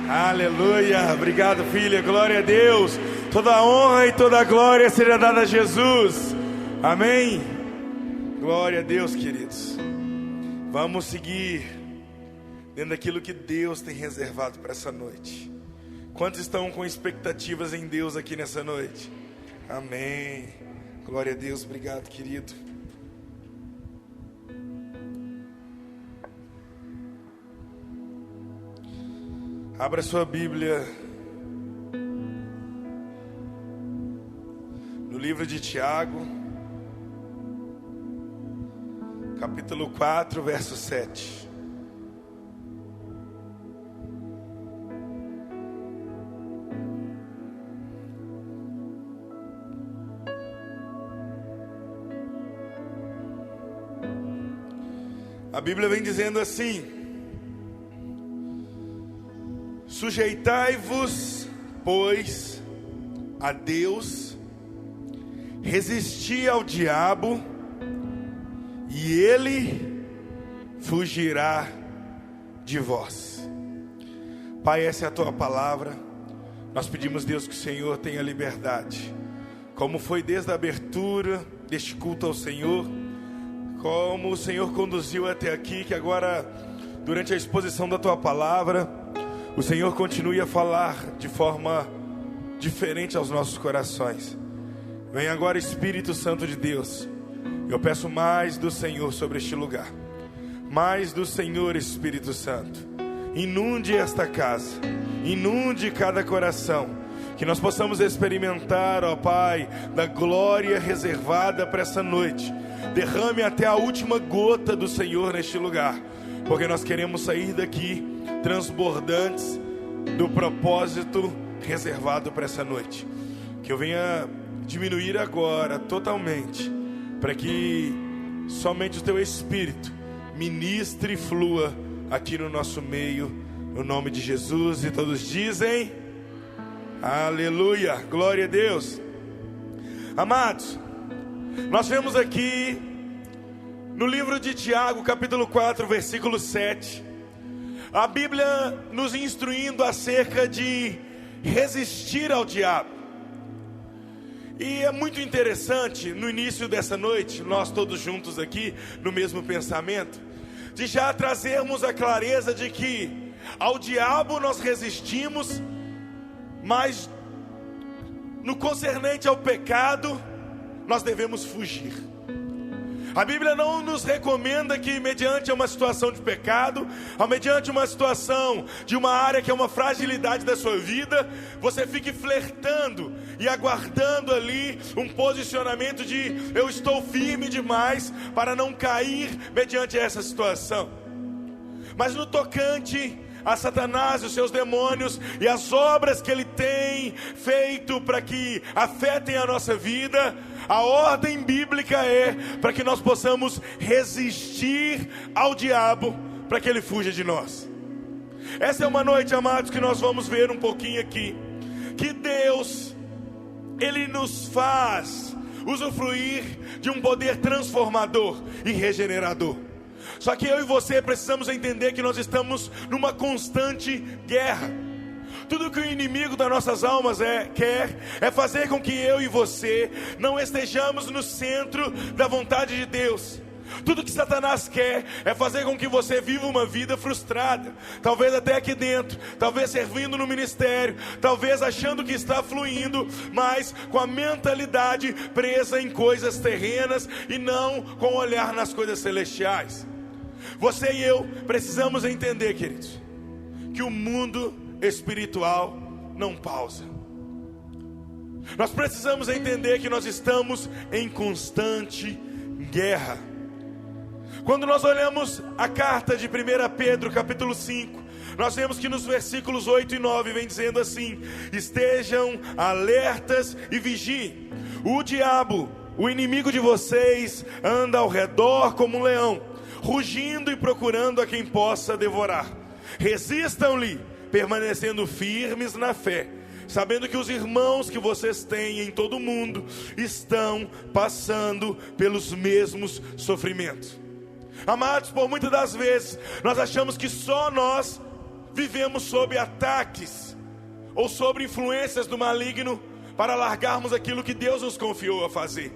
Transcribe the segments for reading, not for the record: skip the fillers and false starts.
Aleluia, obrigado, filha, glória a Deus. Toda a honra e toda a glória seja dada a Jesus. Amém. Glória a Deus, queridos. Vamos seguir dentro daquilo que Deus tem reservado para essa noite. Quantos estão com expectativas em Deus aqui nessa noite? Amém. Glória a Deus, obrigado, querido. Abra sua Bíblia no livro de Tiago, capítulo 4, verso 7. A Bíblia vem dizendo assim: sujeitai-vos, pois, a Deus, resisti ao diabo, e ele fugirá de vós. Pai, essa é a tua palavra. Nós pedimos, Deus, que o Senhor tenha liberdade, como foi desde a abertura deste culto ao Senhor, como o Senhor conduziu até aqui, que agora, durante a exposição da tua palavra, o Senhor continue a falar de forma diferente aos nossos corações. Vem agora, Espírito Santo de Deus. Eu peço mais do Senhor sobre este lugar. Mais do Senhor, Espírito Santo. Inunde esta casa. Inunde cada coração. Que nós possamos experimentar, ó Pai, da glória reservada para essa noite. Derrame até a última gota do Senhor neste lugar. Porque nós queremos sair daqui transbordantes do propósito reservado para essa noite. Que eu venha diminuir agora totalmente, para que somente o teu Espírito ministre e flua aqui no nosso meio, no nome de Jesus. E todos dizem aleluia, glória a Deus. Amados, nós vemos aqui no livro de Tiago, capítulo 4, versículo 7, a Bíblia nos instruindo acerca de resistir ao diabo. E é muito interessante, no início dessa noite, nós todos juntos aqui, no mesmo pensamento, de já trazermos a clareza de que ao diabo nós resistimos, mas no concernente ao pecado, nós devemos fugir. A Bíblia não nos recomenda que, mediante uma situação de pecado, ou mediante uma situação de uma área que é uma fragilidade da sua vida, você fique flertando e aguardando ali um posicionamento de eu estou firme demais para não cair mediante essa situação. Mas no tocante a Satanás, os seus demônios e as obras que ele tem feito para que afetem a nossa vida, a ordem bíblica é para que nós possamos resistir ao diabo, para que ele fuja de nós. Essa é uma noite, amados, que nós vamos ver um pouquinho aqui, que Deus, ele nos faz usufruir de um poder transformador e regenerador. Só que eu e você precisamos entender que nós estamos numa constante guerra. Tudo que o inimigo das nossas almas quer é fazer com que eu e você não estejamos no centro da vontade de Deus. Tudo que Satanás quer é fazer com que você viva uma vida frustrada, talvez até aqui dentro, talvez servindo no ministério, talvez achando que está fluindo, mas com a mentalidade presa em coisas terrenas e não com o olhar nas coisas celestiais. Você e eu precisamos entender, queridos, que o mundo espiritual não pausa. Nós precisamos entender que nós estamos em constante guerra. Quando nós olhamos a carta de 1 Pedro capítulo 5, nós vemos que nos versículos 8 e 9 vem dizendo assim: estejam alertas e vigiem. O diabo, o inimigo de vocês, anda ao redor como um leão, rugindo e procurando a quem possa devorar. Resistam-lhe, permanecendo firmes na fé, sabendo que os irmãos que vocês têm em todo o mundo estão passando pelos mesmos sofrimentos. Amados, por muitas das vezes nós achamos que só nós vivemos sob ataques ou sob influências do maligno para largarmos aquilo que Deus nos confiou a fazer.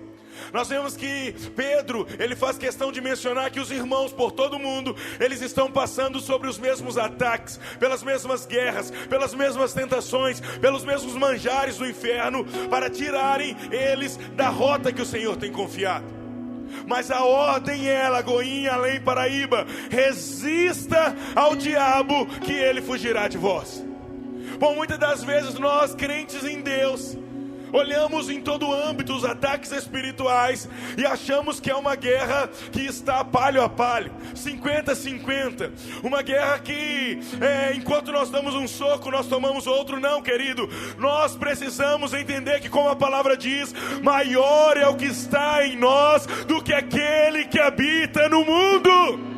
Nós vemos que Pedro, ele faz questão de mencionar que os irmãos por todo o mundo, eles estão passando sobre os mesmos ataques, pelas mesmas guerras, pelas mesmas tentações, pelos mesmos manjares do inferno, para tirarem eles da rota que o Senhor tem confiado. Mas a ordem é, Lagoinha, além Paraíba: resista ao diabo, que ele fugirá de vós. Bom, muitas das vezes nós, crentes em Deus, olhamos em todo o âmbito os ataques espirituais e achamos que é uma guerra que está palho a palho, 50-50, uma guerra que enquanto nós damos um soco, nós tomamos outro. Não, querido, nós precisamos entender que, como a palavra diz, maior é o que está em nós do que aquele que habita no mundo.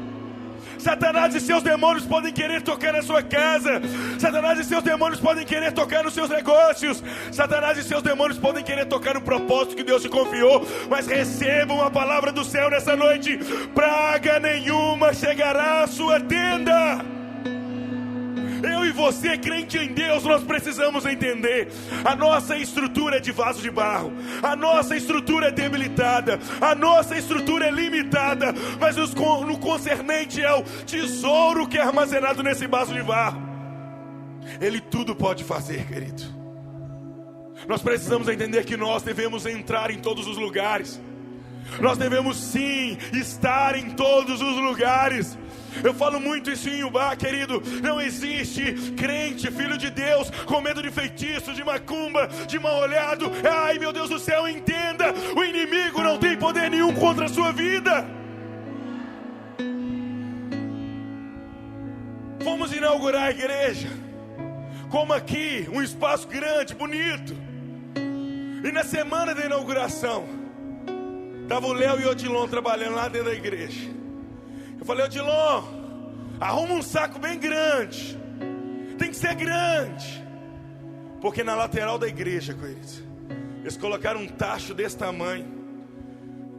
Satanás e seus demônios podem querer tocar na sua casa. Satanás e seus demônios podem querer tocar nos seus negócios. Satanás e seus demônios podem querer tocar no propósito que Deus te confiou. Mas recebam a palavra do céu nessa noite: praga nenhuma chegará à sua tenda. Eu e você, crente em Deus, nós precisamos entender: a nossa estrutura é de vaso de barro, a nossa estrutura é debilitada, a nossa estrutura é limitada, mas no concernente ao tesouro que é armazenado nesse vaso de barro, Ele tudo pode fazer, querido. Nós precisamos entender que nós devemos entrar em todos os lugares. Nós devemos sim estar em todos os lugares. Eu falo muito isso em Ubá, querido. Não existe crente, filho de Deus, com medo de feitiço, de macumba, de mal olhado. Ai, meu Deus do céu, entenda: o inimigo não tem poder nenhum contra a sua vida. Fomos inaugurar a igreja, como aqui, um espaço grande, bonito. E na semana da inauguração, estava o Léo e o Odilon trabalhando lá dentro da igreja. Eu falei: Odilon, arruma um saco bem grande. Tem que ser grande. Porque na lateral da igreja, queridos, eles colocaram um tacho desse tamanho.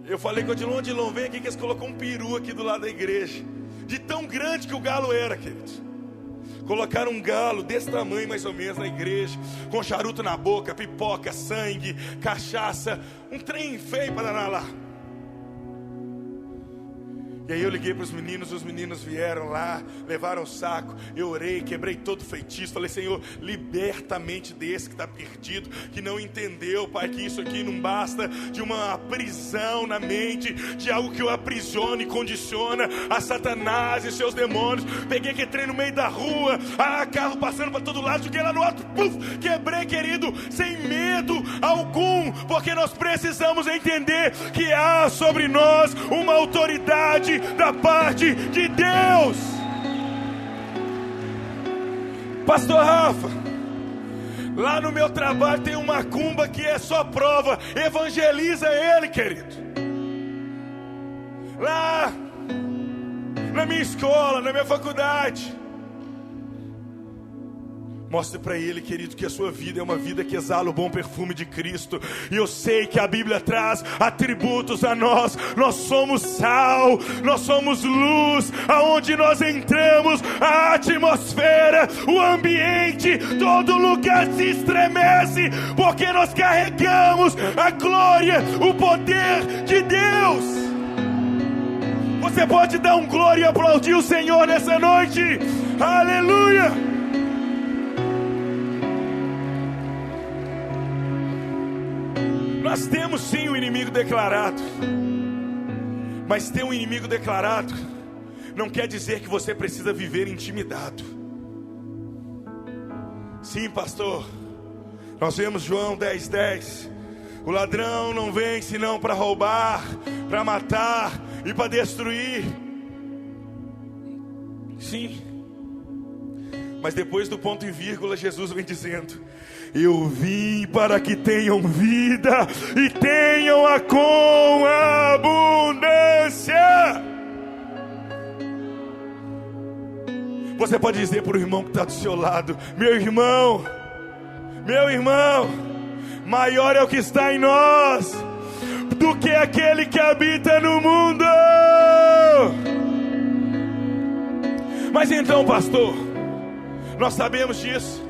Eu falei com o Odilon: Odilon, vem aqui que eles colocaram um peru aqui do lado da igreja. De tão grande que o galo era, queridos. Colocaram um galo desse tamanho mais ou menos na igreja, com charuto na boca, pipoca, sangue, cachaça. Um trem feio para danar lá. E aí eu liguei para os meninos vieram lá, levaram o saco. Eu orei, quebrei todo o feitiço. Falei: Senhor, liberta a mente desse que está perdido, que não entendeu, Pai, que isso aqui não basta de uma prisão na mente, de algo que o aprisiona e condiciona a Satanás e seus demônios. Peguei que entrei no meio da rua, carro passando para todo lado, joguei lá no alto, puf, quebrei, querido, sem medo algum, porque nós precisamos entender que há sobre nós uma autoridade da parte de Deus. Pastor Rafa, lá no meu trabalho tem uma macumba que é só prova. Evangeliza ele, querido. Lá na minha escola, na minha faculdade, mostre para ele, querido, que a sua vida é uma vida que exala o bom perfume de Cristo. E eu sei que a Bíblia traz atributos a nós. Nós somos sal, nós somos luz. Aonde nós entramos, a atmosfera, o ambiente, todo lugar se estremece, porque nós carregamos a glória, o poder de Deus. Você pode dar um glória e aplaudir o Senhor nessa noite? Aleluia! Nós temos sim um inimigo declarado, mas ter um inimigo declarado não quer dizer que você precisa viver intimidado. Sim, pastor, nós vemos João 10:10. O ladrão não vem senão para roubar, para matar e para destruir. Sim, mas depois do ponto e vírgula, Jesus vem dizendo: eu vim para que tenham vida e tenham-a com abundância. Você pode dizer para o irmão que está do seu lado: meu irmão, maior é o que está em nós do que aquele que habita no mundo. Mas então, pastor, Nós sabemos disso.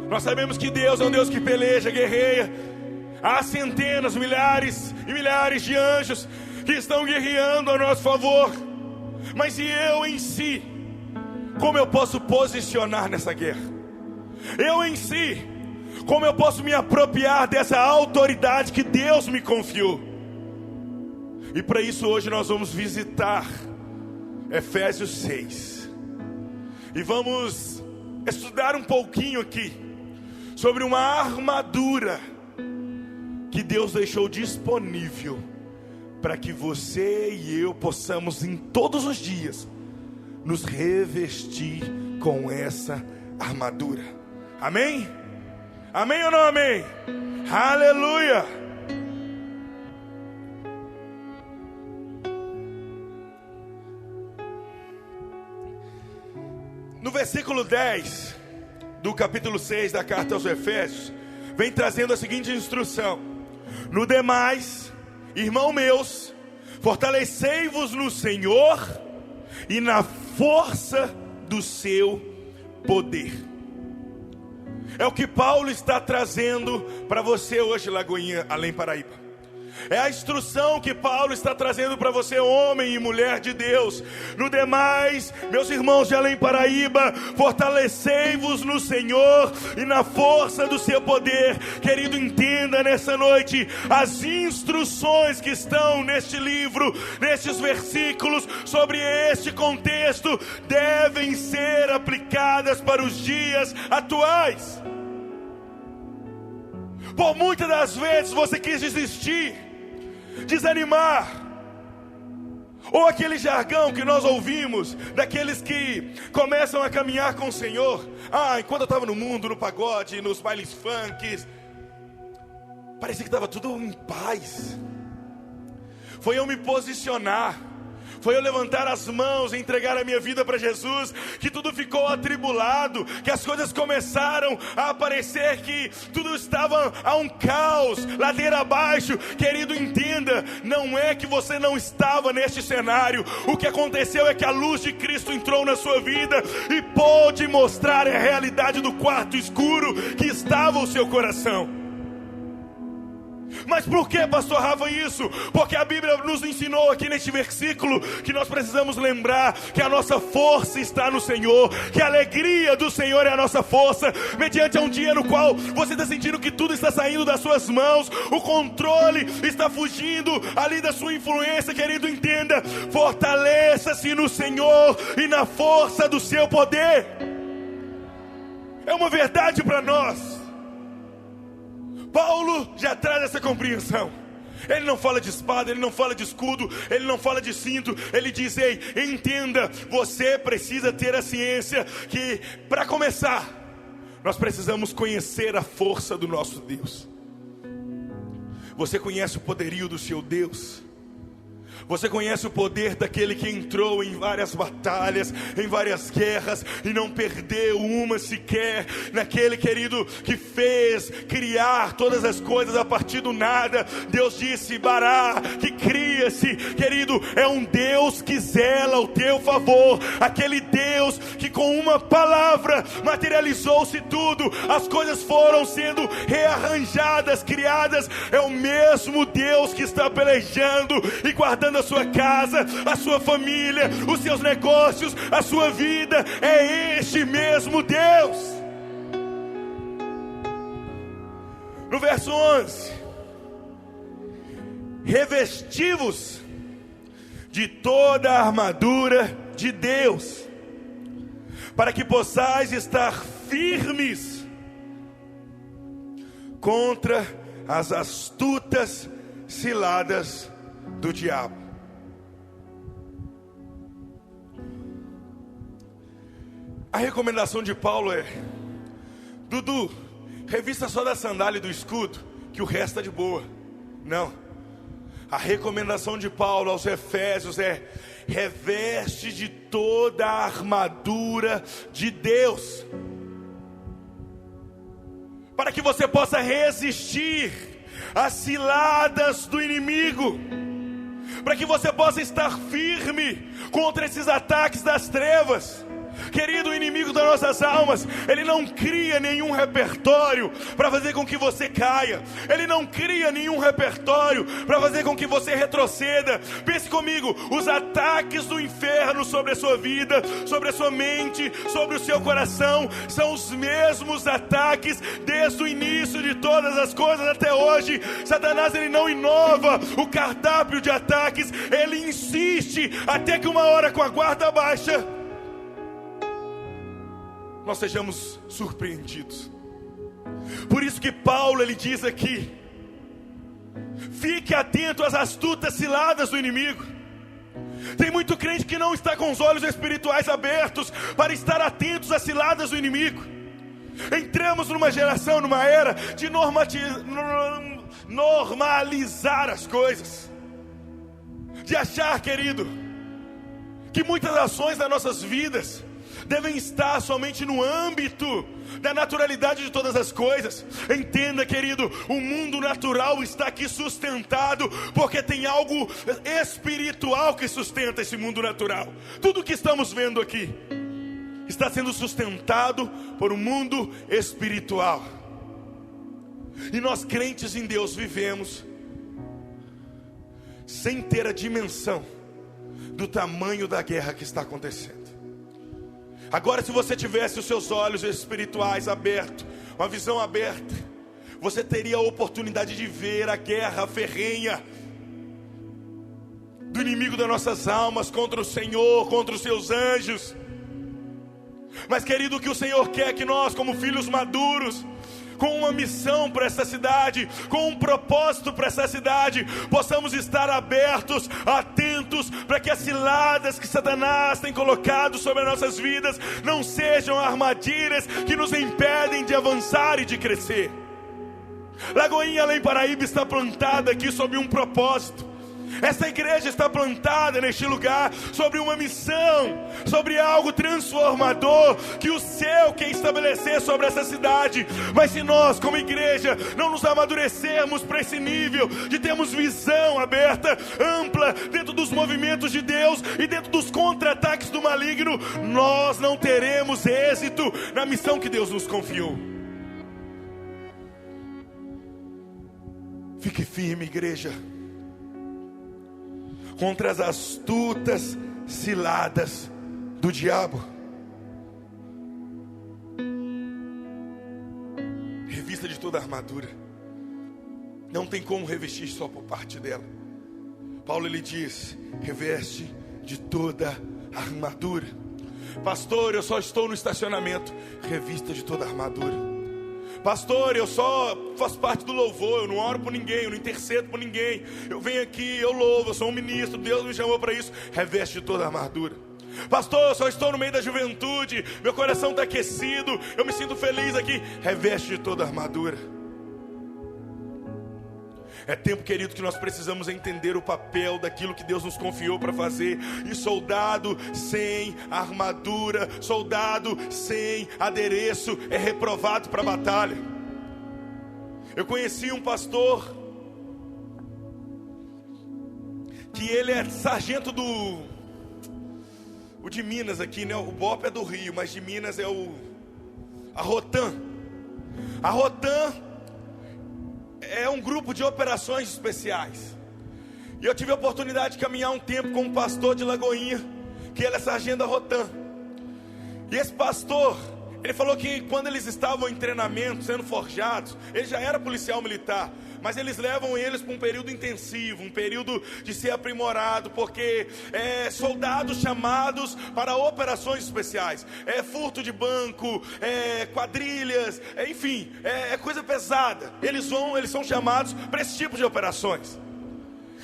Nós sabemos que Deus é um Deus que peleja, guerreia. Há centenas, milhares e milhares de anjos que estão guerreando a nosso favor. Mas e eu em si? Como eu posso posicionar nessa guerra? Eu em si, como eu posso me apropriar dessa autoridade que Deus me confiou? E para isso hoje nós vamos visitar Efésios 6. E vamos estudar um pouquinho aqui sobre uma armadura que Deus deixou disponível para que você e eu possamos em todos os dias nos revestir com essa armadura. Amém? Amém ou não amém? Aleluia! No versículo 10 do capítulo 6 da carta aos Efésios, vem trazendo a seguinte instrução: no demais, irmãos meus, fortalecei-vos no Senhor e na força do seu poder. É o que Paulo está trazendo para você hoje, Lagoinha, Além Paraíba. É a instrução que Paulo está trazendo para você, homem e mulher de Deus. No demais, meus irmãos de Além Paraíba, fortalecei-vos no Senhor e na força do seu poder. Querido, entenda nessa noite as instruções que estão neste livro, nestes versículos, sobre este contexto, devem ser aplicadas para os dias atuais. Por muitas das vezes você quis desistir, desanimar, ou aquele jargão que nós ouvimos daqueles que começam a caminhar com o Senhor. Enquanto eu estava no mundo, no pagode, nos bailes funks, parecia que estava tudo em paz. Foi eu me posicionar, foi eu levantar as mãos e entregar a minha vida para Jesus, que tudo ficou atribulado, que as coisas começaram a aparecer, que tudo estava a um caos, ladeira abaixo. Querido, entenda, não é que você não estava neste cenário. O que aconteceu é que a luz de Cristo entrou na sua vida e pôde mostrar a realidade do quarto escuro que estava o seu coração. Mas por que, pastor Rafa, isso? Porque a Bíblia nos ensinou aqui neste versículo que nós precisamos lembrar que a nossa força está no Senhor, que a alegria do Senhor é a nossa força, mediante a um dia no qual você está sentindo que tudo está saindo das suas mãos, o controle está fugindo ali da sua influência. Querido, entenda, fortaleça-se no Senhor e na força do seu poder. É uma verdade para nós. Paulo já traz essa compreensão. Ele não fala de espada, ele não fala de escudo, ele não fala de cinto. Ele diz: ei, entenda, você precisa ter a ciência que, para começar, nós precisamos conhecer a força do nosso Deus. Você conhece o poderio do seu Deus? Você conhece o poder daquele que entrou em várias batalhas, em várias guerras e não perdeu uma sequer? Naquele, querido, que fez criar todas as coisas a partir do nada. Deus disse: Bará, que cria-se. Querido, é um Deus que zela ao teu favor. Aquele Deus que com uma palavra materializou-se tudo. As coisas foram sendo rearranjadas, criadas. É o mesmo Deus que está pelejando e guardando a sua casa, a sua família, os seus negócios, a sua vida. É este mesmo Deus. No verso 11: revesti-vos de toda a armadura de Deus, para que possais estar firmes contra as astutas ciladas do diabo. A recomendação de Paulo é: Dudu, revista só da sandália e do escudo, que o resto está de boa. Não. A recomendação de Paulo aos Efésios é: reveste de toda a armadura de Deus, para que você possa resistir às ciladas do inimigo, para que você possa estar firme contra esses ataques das trevas. Querido, o inimigo das nossas almas, ele não cria nenhum repertório para fazer com que você caia. Ele não cria nenhum repertório para fazer com que você retroceda. Pense comigo, os ataques do inferno sobre a sua vida, sobre a sua mente, sobre o seu coração, são os mesmos ataques desde o início de todas as coisas até hoje. Satanás, ele não inova o cardápio de ataques, ele insiste até que uma hora, com a guarda baixa, nós sejamos surpreendidos. Por isso que Paulo, ele diz aqui: fique atento às astutas ciladas do inimigo. Tem muito crente que não está com os olhos espirituais abertos para estar atentos às ciladas do inimigo. Entramos numa geração, numa era de normalizar as coisas, de achar, querido, que muitas ações das nossas vidas devem estar somente no âmbito da naturalidade de todas as coisas. Entenda, querido, o mundo natural está aqui sustentado porque tem algo espiritual que sustenta esse mundo natural. Tudo que estamos vendo aqui está sendo sustentado por um mundo espiritual. E nós, crentes em Deus, vivemos sem ter a dimensão do tamanho da guerra que está acontecendo. Agora, se você tivesse os seus olhos espirituais abertos, uma visão aberta, você teria a oportunidade de ver a guerra ferrenha do inimigo das nossas almas contra o Senhor, contra os seus anjos. Mas, querido, o que o Senhor quer é que nós, como filhos maduros, com uma missão para essa cidade, com um propósito para essa cidade, possamos estar abertos, atentos, para que as ciladas que Satanás tem colocado sobre as nossas vidas não sejam armadilhas que nos impedem de avançar e de crescer. Lagoinha Além Paraíba está plantada aqui sob um propósito. Essa igreja está plantada neste lugar sobre uma missão, sobre algo transformador que o céu quer estabelecer sobre essa cidade. Mas se nós, como igreja, não nos amadurecermos para esse nível de termos visão aberta, ampla, dentro dos movimentos de Deus e dentro dos contra-ataques do maligno, nós não teremos êxito na missão que Deus nos confiou. Fique firme, igreja, contra as astutas ciladas do diabo. Revista de toda a armadura. Não tem como revestir só por parte dela. Paulo, ele diz: reveste de toda a armadura. Pastor, eu só estou no estacionamento. Revista de toda a armadura. Pastor, eu só faço parte do louvor, eu não oro por ninguém, eu não intercedo por ninguém. Eu venho aqui, eu louvo, eu sou um ministro, Deus me chamou para isso. Reveste de toda a armadura. Pastor, eu só estou no meio da juventude, meu coração está aquecido, eu me sinto feliz aqui. Reveste de toda a armadura. É tempo, querido, que nós precisamos entender o papel daquilo que Deus nos confiou para fazer. E soldado sem armadura, soldado sem adereço, é reprovado para a batalha. Eu conheci um pastor que ele é sargento o de Minas aqui, né? O BOP é do Rio, mas de Minas é a Rotan. A Rotan é um grupo de operações especiais. E eu tive a oportunidade de caminhar um tempo com um pastor de Lagoinha, que ele é sargento da Rotan. E esse pastor, ele falou que quando eles estavam em treinamento, sendo forjados, ele já era policial militar, mas eles levam eles para um período intensivo, um período de ser aprimorado, porque soldados chamados para operações especiais, furto de banco, quadrilhas, enfim, coisa pesada. Eles são chamados para esse tipo de operações.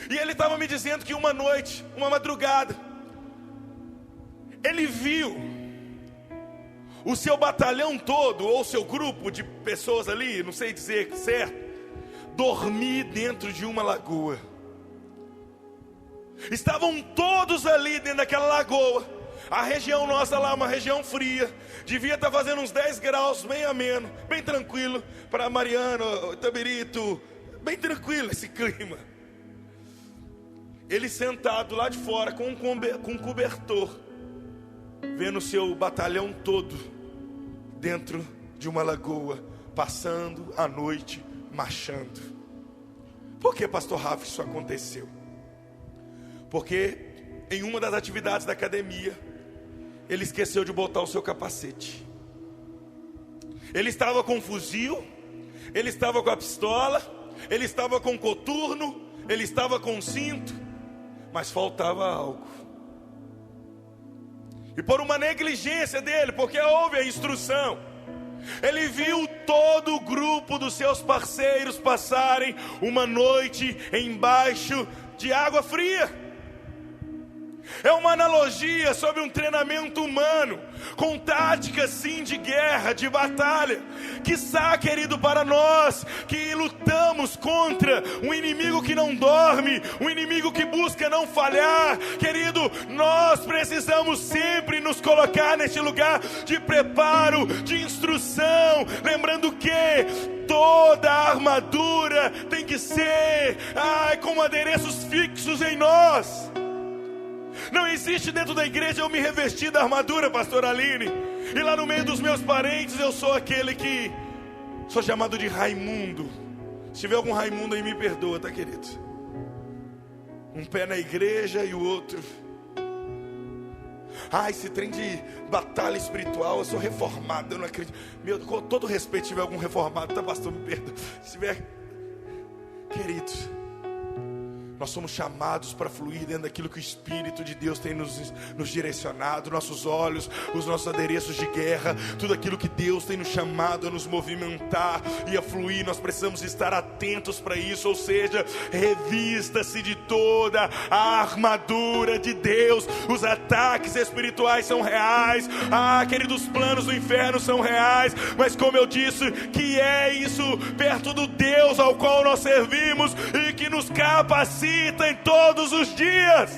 E ele estava me dizendo que uma noite, uma madrugada, ele viu o seu batalhão todo, ou seu grupo de pessoas ali, não sei dizer certo, dormir dentro de uma lagoa. Estavam todos ali dentro daquela lagoa. A região nossa lá, uma região fria, devia estar fazendo uns 10 graus, bem ameno, bem tranquilo, para Mariano, Itabirito, bem tranquilo esse clima. Ele sentado lá de fora com um cobertor, vendo o seu batalhão todo dentro de uma lagoa, passando a noite marchando. Por que, pastor Rafa, isso aconteceu? Porque em uma das atividades da academia, ele esqueceu de botar o seu capacete. Ele estava com um fuzil, ele estava com a pistola, ele estava com o coturno, ele estava com o cinto, mas faltava algo. E por uma negligência dele, porque houve a instrução, ele viu todo o grupo dos seus parceiros passarem uma noite embaixo de água fria. É uma analogia sobre um treinamento humano, com táticas sim de guerra, de batalha. Quiçá, querido, para nós que lutamos contra um inimigo que não dorme, um inimigo que busca não falhar, querido, nós precisamos sempre nos colocar neste lugar de preparo, de instrução, lembrando que toda a armadura tem que ser com adereços fixos em nós. Não existe dentro da igreja eu me revestir da armadura, pastor Aline, e lá no meio dos meus parentes eu sou aquele que sou chamado de Raimundo. Se tiver algum Raimundo aí, me perdoa, tá, querido? Um pé na igreja e o outro. Esse trem de batalha espiritual, eu sou reformado, eu não acredito. Meu, com todo respeito, se tiver algum reformado, tá, pastor, me perdoa. Se tiver, queridos, nós somos chamados para fluir dentro daquilo que o Espírito de Deus tem nos direcionado. Nossos olhos, os nossos adereços de guerra, tudo aquilo que Deus tem nos chamado a nos movimentar e a fluir, nós precisamos estar atentos para isso. Ou seja, revista-se de toda a armadura de Deus. Os ataques espirituais são reais, queridos, os planos do inferno são reais, mas como eu disse, que é isso perto do Deus ao qual nós servimos e que nos capacita em todos os dias.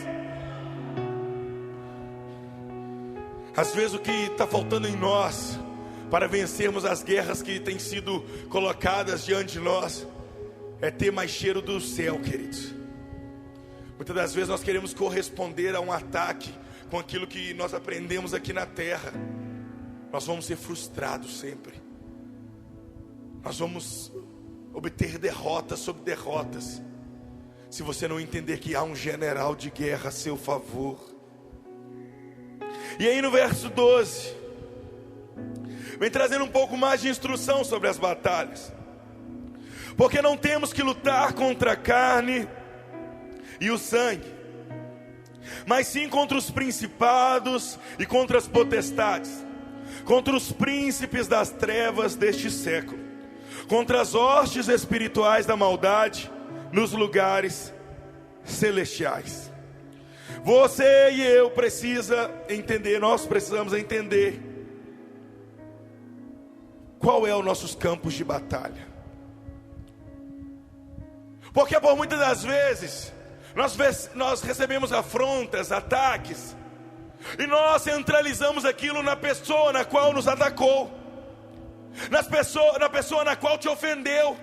Às vezes o que está faltando em nós para vencermos as guerras que têm sido colocadas diante de nós é ter mais cheiro do céu, queridos. Muitas das vezes nós queremos corresponder a um ataque com aquilo que nós aprendemos aqui na terra. Nós vamos ser frustrados sempre. Nós vamos obter derrotas sobre derrotas, se você não entender que há um general de guerra a seu favor. E aí no verso 12, vem trazendo um pouco mais de instrução sobre as batalhas. Porque não temos que lutar contra a carne e o sangue, mas sim contra os principados e contra as potestades, contra os príncipes das trevas deste século, contra as hostes espirituais da maldade nos lugares celestiais. Você e eu precisa entender, nós precisamos entender qual é os nossos campos de batalha. Porque por muitas das vezes nós recebemos afrontas, ataques, e nós centralizamos aquilo na pessoa na qual nos atacou, na pessoa na qual te ofendeu.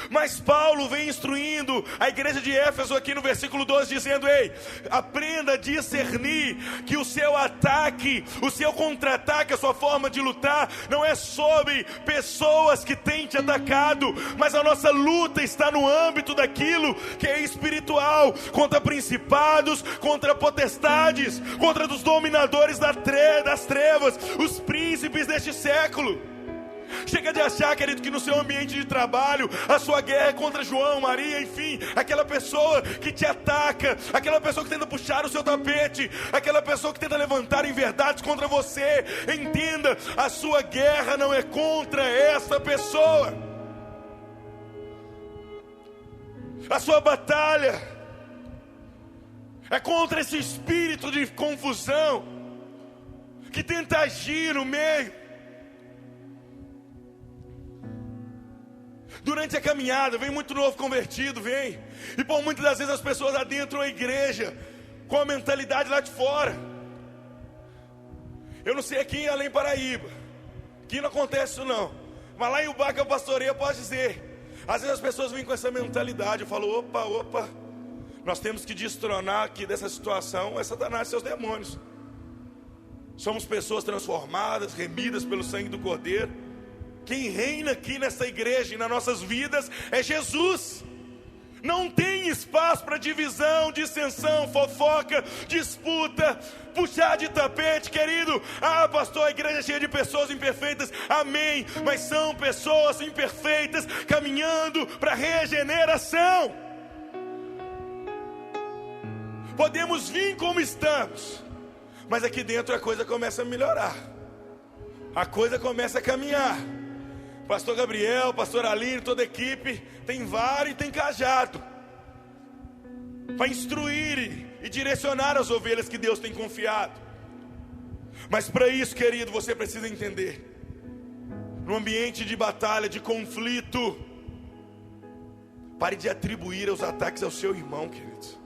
Mas Paulo vem instruindo a igreja de Éfeso aqui no versículo 12, dizendo: ei, aprenda a discernir que o seu ataque, o seu contra-ataque, a sua forma de lutar não é sobre pessoas que têm te atacado, mas a nossa luta está no âmbito daquilo que é espiritual, contra principados, contra potestades, contra os dominadores das trevas, os príncipes deste século. Chega de achar, querido, que no seu ambiente de trabalho a sua guerra é contra João, Maria, enfim, aquela pessoa que te ataca, aquela pessoa que tenta puxar o seu tapete, aquela pessoa que tenta levantar inverdades contra você. Entenda, a sua guerra não é contra essa pessoa. A sua batalha é contra esse espírito de confusão que tenta agir no meio. Durante a caminhada, vem muito novo convertido, vem. E por muitas das vezes as pessoas adentram a igreja com a mentalidade lá de fora. Eu não sei aqui em Além Paraíba, aqui não acontece isso não, mas lá em Ubá que eu pastoreio, eu posso dizer, às vezes as pessoas vêm com essa mentalidade. Eu falo, opa, nós temos que destronar aqui dessa situação é Satanás e seus demônios. Somos pessoas transformadas, remidas pelo sangue do Cordeiro. Quem reina aqui nessa igreja e nas nossas vidas é Jesus. Não tem espaço para divisão, dissensão, fofoca, disputa, puxar de tapete, querido. Ah, pastor, a igreja é cheia de pessoas imperfeitas. Amém. Mas são pessoas imperfeitas caminhando para regeneração. Podemos vir como estamos, mas aqui dentro a coisa começa a melhorar. A coisa começa a caminhar. Pastor Gabriel, pastor Aline, toda a equipe tem vara e tem cajado para instruir e direcionar as ovelhas que Deus tem confiado. Mas para isso, querido, você precisa entender: no ambiente de batalha, de conflito, pare de atribuir os ataques ao seu irmão, querido.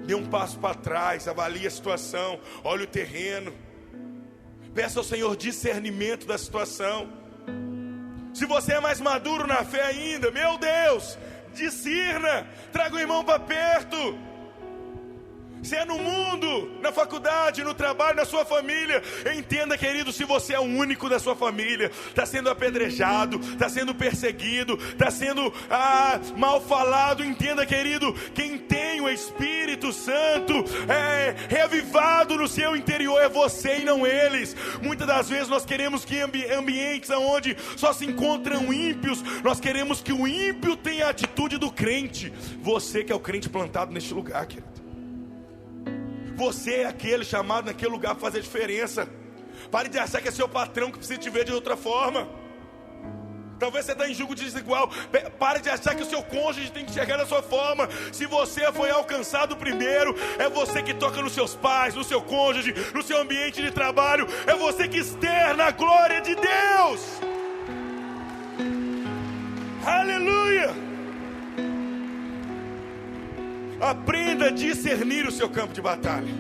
Dê um passo para trás, avalie a situação, olhe o terreno, peça ao Senhor discernimento da situação. Se você é mais maduro na fé ainda, meu Deus, discirna, traga o irmão para perto. Se é no mundo, na faculdade, no trabalho, na sua família, entenda, querido, se você é o único da sua família, está sendo apedrejado, está sendo perseguido, está sendo mal falado, entenda, querido, quem tem o Espírito Santo reavivado no seu interior é você e não eles. Muitas das vezes nós queremos que em ambientes onde só se encontram ímpios, nós queremos que o ímpio tenha a atitude do crente. Você que é o crente plantado neste lugar, querido, você é aquele chamado naquele lugar para fazer diferença. Pare de achar que é seu patrão que precisa te ver de outra forma. Talvez você está em julgo desigual. Pare de achar que o seu cônjuge tem que chegar da sua forma. Se você foi alcançado primeiro, é você que toca nos seus pais, no seu cônjuge, no seu ambiente de trabalho. É você que externa a glória de Deus. Aleluia. Aprenda a discernir o seu campo de batalha.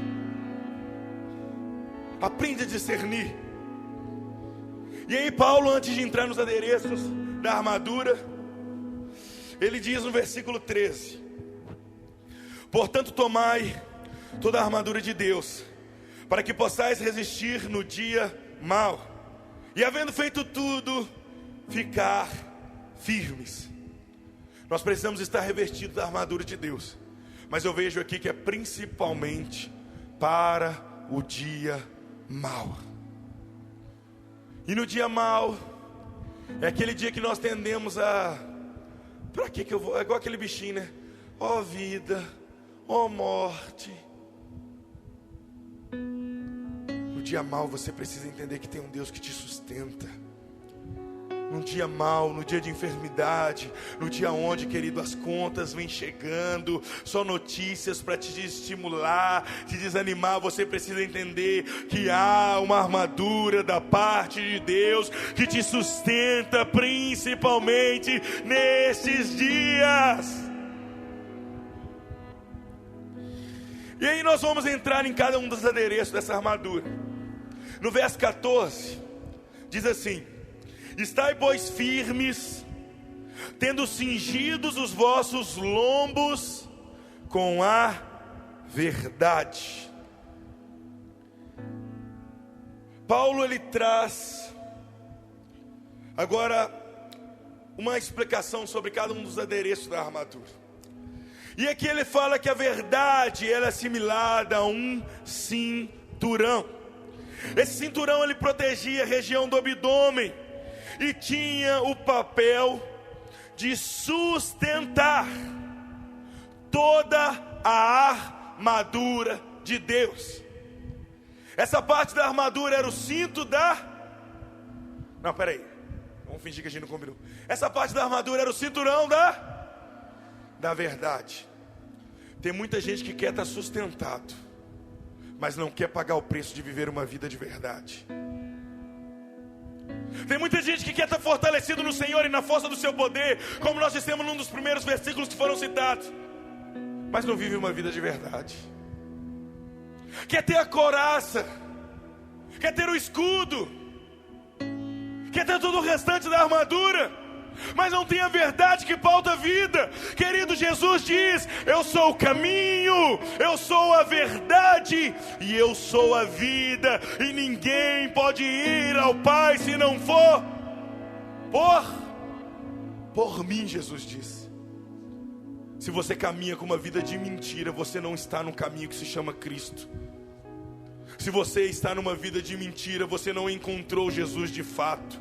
Aprenda a discernir. E aí Paulo, antes de entrar nos adereços da armadura, ele diz no versículo 13: portanto tomai toda a armadura de Deus, para que possais resistir no dia mau, e havendo feito tudo, ficar firmes. Nós precisamos estar revestidos da armadura de Deus. Mas eu vejo aqui que é principalmente para o dia mau. E no dia mau é aquele dia que nós tendemos a... Para que eu vou? É igual aquele bichinho, né? Ó vida, ó morte. No dia mau você precisa entender que tem um Deus que te sustenta. Num dia mau, no dia de enfermidade, no dia onde, querido, as contas vêm chegando, só notícias para te estimular, te desanimar, você precisa entender que há uma armadura da parte de Deus que te sustenta, principalmente nesses dias. E aí nós vamos entrar em cada um dos adereços dessa armadura. No verso 14, diz assim: estai, pois, firmes, tendo cingidos os vossos lombos com a verdade. Paulo, ele traz agora uma explicação sobre cada um dos adereços da armadura. E aqui ele fala que a verdade ela é assimilada a um cinturão. Esse cinturão ele protegia a região do abdômen e tinha o papel de sustentar toda a armadura de Deus. Essa parte da armadura era o cinto da... Não, peraí, vamos fingir que a gente não combinou. Essa parte da armadura era o cinturão da verdade. Tem muita gente que quer estar sustentado, mas não quer pagar o preço de viver uma vida de verdade. Tem muita gente que quer estar fortalecido no Senhor e na força do seu poder, como nós dissemos num dos primeiros versículos que foram citados, mas não vive uma vida de verdade. Quer ter a couraça, quer ter o escudo, quer ter todo o restante da armadura, mas não tem a verdade que pauta a vida. Querido, Jesus diz: eu sou o caminho, eu sou a verdade e eu sou a vida, e ninguém pode ir ao Pai se não for por mim. Jesus diz. Se você caminha com uma vida de mentira, você não está no caminho que se chama Cristo. Se você está numa vida de mentira, você não encontrou Jesus de fato.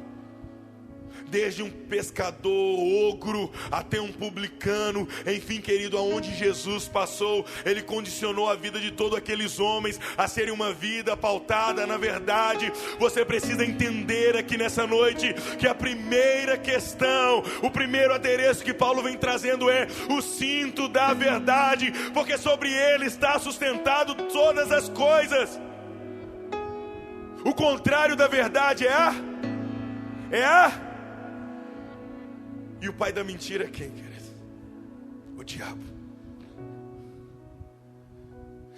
Desde um pescador, ogro, até um publicano, enfim, querido, aonde Jesus passou, Ele condicionou a vida de todos aqueles homens a serem uma vida pautada na verdade. Você precisa entender aqui nessa noite que a primeira questão, o primeiro adereço que Paulo vem trazendo é o cinto da verdade, porque sobre ele está sustentado todas as coisas. O contrário da verdade E o pai da mentira é quem, querido? O diabo.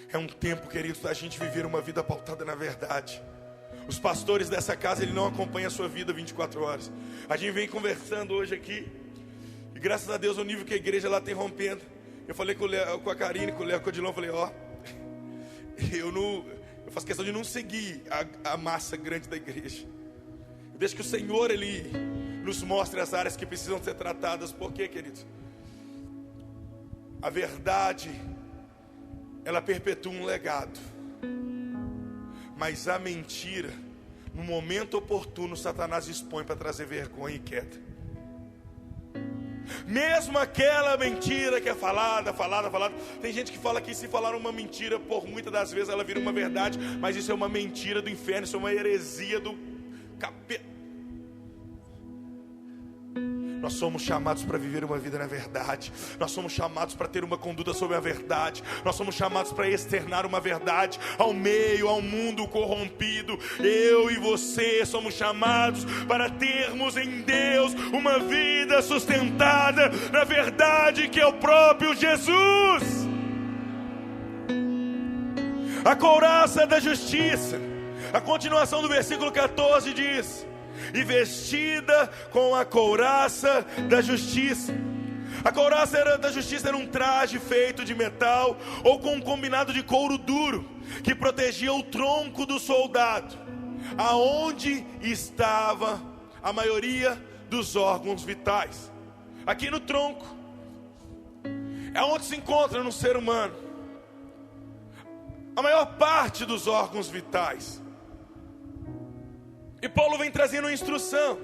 É um tempo, querido, da gente viver uma vida pautada na verdade. Os pastores dessa casa, ele não acompanha a sua vida 24 horas. A gente vem conversando hoje aqui, e graças a Deus o nível que a igreja lá tem rompendo. Eu falei com a Karine, com o Léo, com o Odilon, eu falei, eu faço questão de não seguir a massa grande da igreja. Deixa que o Senhor, Ele nos mostre as áreas que precisam ser tratadas. Por quê, queridos? A verdade, ela perpetua um legado. Mas a mentira, no momento oportuno, Satanás expõe para trazer vergonha e queda. Mesmo aquela mentira que é falada. Tem gente que fala que se falar uma mentira, por muitas das vezes ela vira uma verdade. Mas isso é uma mentira do inferno, isso é uma heresia do capeta. Nós somos chamados para viver uma vida na verdade. Nós somos chamados para ter uma conduta sobre a verdade. Nós somos chamados para externar uma verdade ao meio, ao mundo corrompido. Eu e você somos chamados para termos em Deus uma vida sustentada na verdade, que é o próprio Jesus. A couraça da justiça. A continuação do versículo 14 diz: e vestida com a couraça da justiça. A couraça da justiça era um traje feito de metal ou com um combinado de couro duro, que protegia o tronco do soldado, aonde estava a maioria dos órgãos vitais. Aqui no tronco é onde se encontra no ser humano a maior parte dos órgãos vitais. E Paulo vem trazendo uma instrução,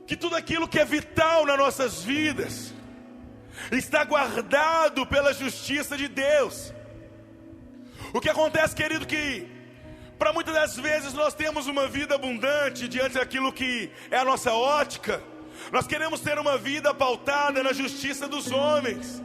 que tudo aquilo que é vital nas nossas vidas está guardado pela justiça de Deus. O que acontece, querido, que para muitas das vezes nós temos uma vida abundante diante daquilo que é a nossa ótica. Nós queremos ter uma vida pautada na justiça dos homens.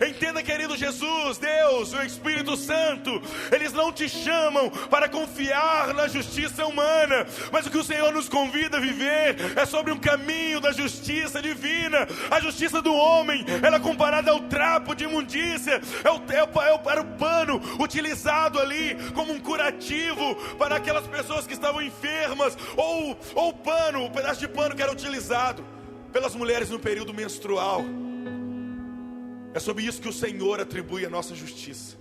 Entenda, querido, Jesus, Deus, o Espírito Santo, eles não te chamam para confiar na justiça humana, mas o que o Senhor nos convida a viver é sobre um caminho da justiça divina. A justiça do homem, ela é comparada ao trapo de imundícia, era o pano utilizado ali como um curativo para aquelas pessoas que estavam enfermas, ou o pano, o pedaço de pano que era utilizado pelas mulheres no período menstrual. É sobre isso que o Senhor atribui a nossa justiça.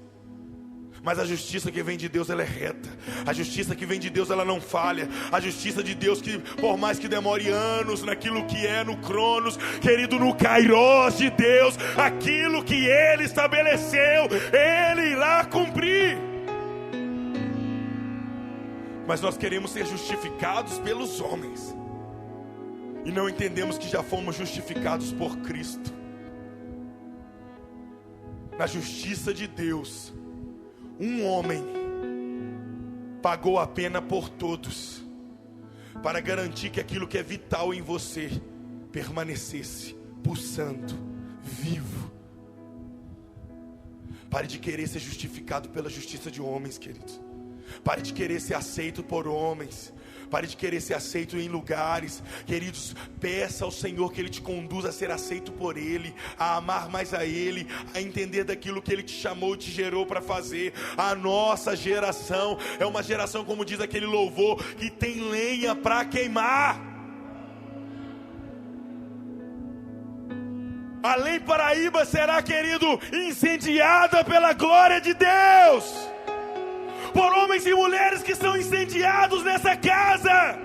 Mas a justiça que vem de Deus, ela é reta. A justiça que vem de Deus, ela não falha. A justiça de Deus, que por mais que demore anos naquilo que é no Cronos, querido, no Kairos de Deus, aquilo que Ele estabeleceu, Ele irá cumprir. Mas nós queremos ser justificados pelos homens e não entendemos que já fomos justificados por Cristo. Na justiça de Deus, um homem pagou a pena por todos, para garantir que aquilo que é vital em você permanecesse pulsando, vivo. Pare de querer ser justificado pela justiça de homens, queridos. Pare de querer ser aceito por homens. Pare de querer ser aceito em lugares. Queridos, peça ao Senhor que Ele te conduza a ser aceito por Ele, a amar mais a Ele, a entender daquilo que Ele te chamou e te gerou para fazer. A nossa geração é uma geração, como diz aquele louvor, que tem lenha para queimar. Além Paraíba será, querido, incendiada pela glória de Deus, por homens e mulheres que são incendiados nessa casa.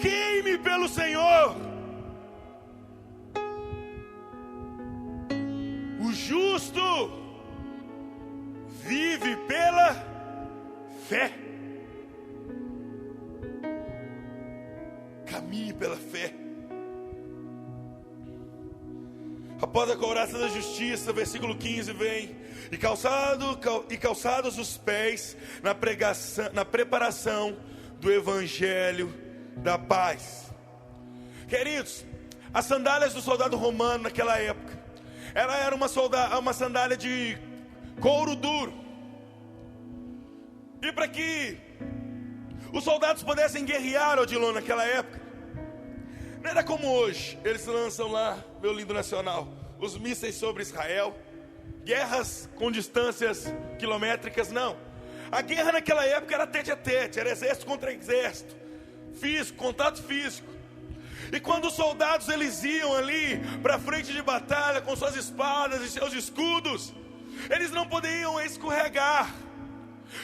Queime pelo Senhor. O justo vive pela fé. Caminhe pela fé. Após a couraça da justiça, versículo 15 vem: e calçados os pés na preparação do evangelho da paz. Queridos, as sandálias do soldado romano naquela época, ela era uma sandália de couro duro. E para que os soldados pudessem guerrear, Odilon, naquela época, não era como hoje. Eles lançam lá, meu lindo nacional, os mísseis sobre Israel, guerras com distâncias quilométricas. Não, a guerra naquela época era tete a tete, era exército contra exército, físico, contato físico. E quando os soldados eles iam ali para a frente de batalha com suas espadas e seus escudos, eles não poderiam escorregar.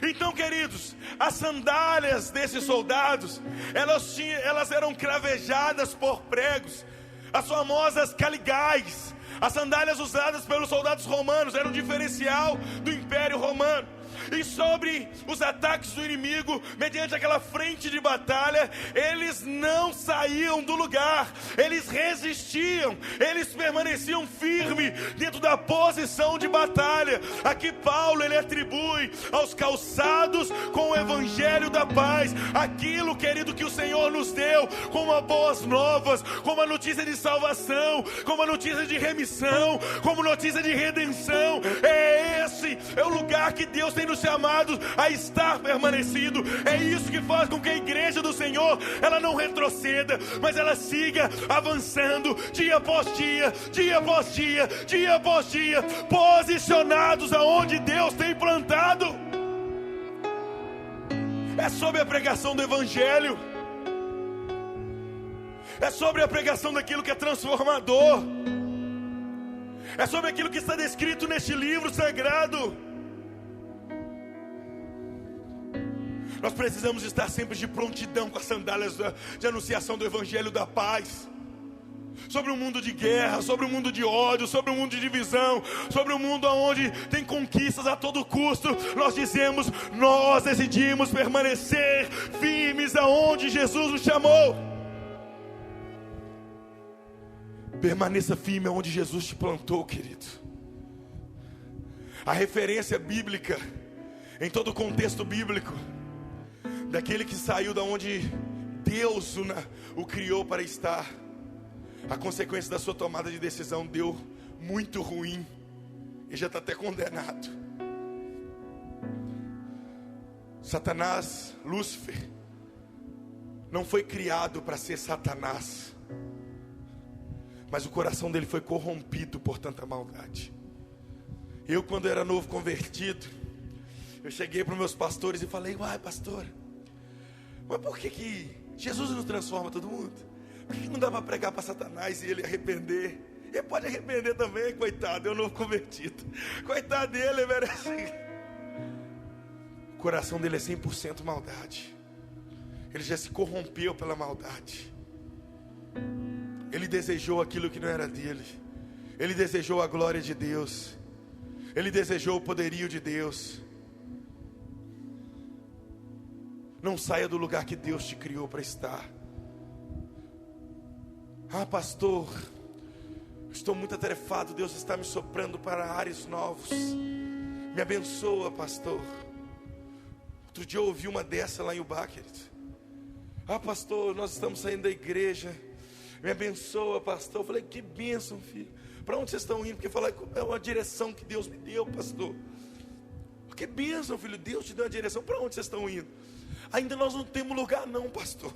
Então, queridos, as sandálias desses soldados, elas eram cravejadas por pregos, as famosas caligais. As sandálias usadas pelos soldados romanos eram um diferencial do Império Romano. E sobre os ataques do inimigo, mediante aquela frente de batalha, eles não saíam do lugar, eles resistiam, eles permaneciam firmes dentro da posição de batalha. Aqui Paulo ele atribui aos calçados com o evangelho da paz aquilo, querido, que o Senhor nos deu como as boas novas, como a notícia de salvação, como a notícia de remissão, como notícia de redenção. Esse é o lugar que Deus tem nos chamados a estar permanecido. É isso que faz com que a igreja do Senhor ela não retroceda, mas ela siga avançando dia após dia, dia após dia, dia após dia, posicionados aonde Deus tem plantado. É sobre a pregação do evangelho, é sobre a pregação daquilo que é transformador, é sobre aquilo que está descrito neste livro sagrado. Nós precisamos estar sempre de prontidão com as sandálias de anunciação do evangelho da paz. Sobre um mundo de guerra, sobre um mundo de ódio, sobre um mundo de divisão, sobre um mundo onde tem conquistas a todo custo, nós dizemos, nós decidimos permanecer firmes aonde Jesus nos chamou. Permaneça firme aonde Jesus te plantou, querido. A referência bíblica, em todo o contexto bíblico, daquele que saiu da onde Deus o criou para estar, a consequência da sua tomada de decisão deu muito ruim, e já está até condenado. Satanás, Lúcifer, não foi criado para ser Satanás, mas o coração dele foi corrompido por tanta maldade. Eu, quando era novo convertido, eu cheguei para os meus pastores e falei: uai, pastor, mas por que Jesus não transforma todo mundo? Por que não dá para pregar para Satanás e ele arrepender? Ele pode arrepender também, coitado, é um novo convertido. Coitado dele, merece. O coração dele é 100% maldade. Ele já se corrompeu pela maldade. Ele desejou aquilo que não era dele. Ele desejou a glória de Deus. Ele desejou o poderio de Deus. Não saia do lugar que Deus te criou para estar. Ah, pastor, estou muito atarefado. Deus está me soprando para ares novos. Me abençoa, pastor. Outro dia eu ouvi uma dessa lá em Ubá, querido. Ah, pastor, nós estamos saindo da igreja. Me abençoa, pastor. Eu falei: que bênção, filho. Para onde vocês estão indo? Porque falar é uma direção que Deus me deu, pastor. Que bênção, filho. Deus te deu uma direção. Para onde vocês estão indo? Ainda nós não temos lugar não, pastor.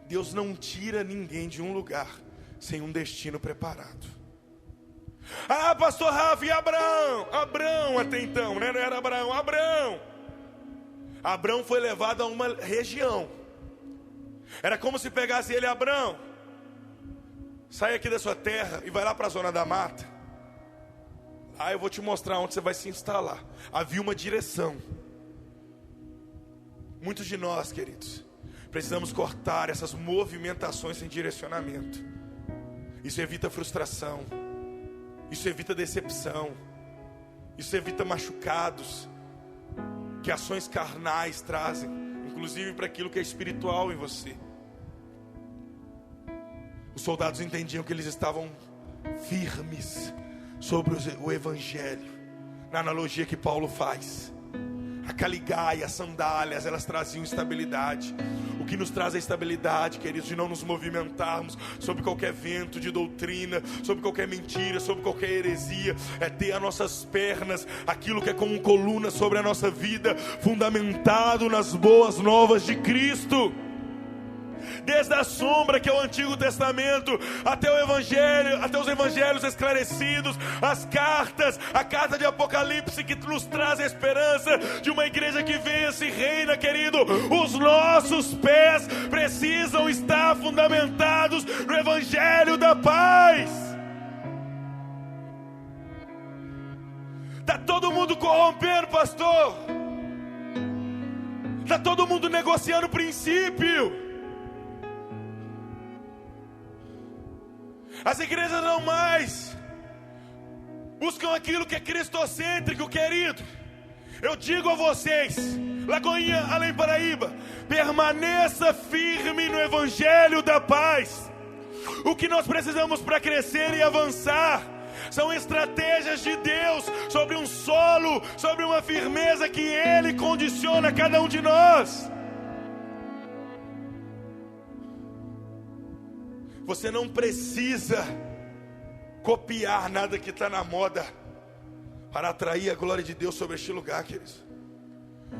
Deus não tira ninguém de um lugar sem um destino preparado. Ah, pastor Rafa, e Abraão? Abraão até então, né? Não era Abraão, Abraão. Abrão foi levado a uma região. Era como se pegasse ele: Abrão, sai aqui da sua terra e vai lá para a zona da mata. Lá eu vou te mostrar onde você vai se instalar. Havia uma direção. Muitos de nós, queridos, precisamos cortar essas movimentações sem direcionamento. Isso evita frustração, isso evita decepção, isso evita machucados que ações carnais trazem, inclusive para aquilo que é espiritual em você. Os soldados entendiam que eles estavam firmes sobre o evangelho, na analogia que Paulo faz. A caligaia, as sandálias, elas traziam estabilidade. O que nos traz a estabilidade, queridos, de não nos movimentarmos sobre qualquer vento de doutrina, sobre qualquer mentira, sobre qualquer heresia, é ter as nossas pernas, aquilo que é como coluna sobre a nossa vida, fundamentado nas boas novas de Cristo. Desde a sombra, que é o Antigo Testamento, até o Evangelho, até os Evangelhos esclarecidos, as cartas, a carta de Apocalipse, que nos traz a esperança de uma igreja que vence e reina, querido. Os nossos pés precisam estar fundamentados no Evangelho da paz. Está todo mundo corrompendo, pastor. Está todo mundo negociando princípio. As igrejas não mais buscam aquilo que é cristocêntrico, querido. Eu digo a vocês, Lagoinha, Além Paraíba, permaneça firme no Evangelho da paz. O que nós precisamos para crescer e avançar são estratégias de Deus sobre um solo, sobre uma firmeza que Ele condiciona a cada um de nós. Você não precisa copiar nada que está na moda para atrair a glória de Deus sobre este lugar, queridos.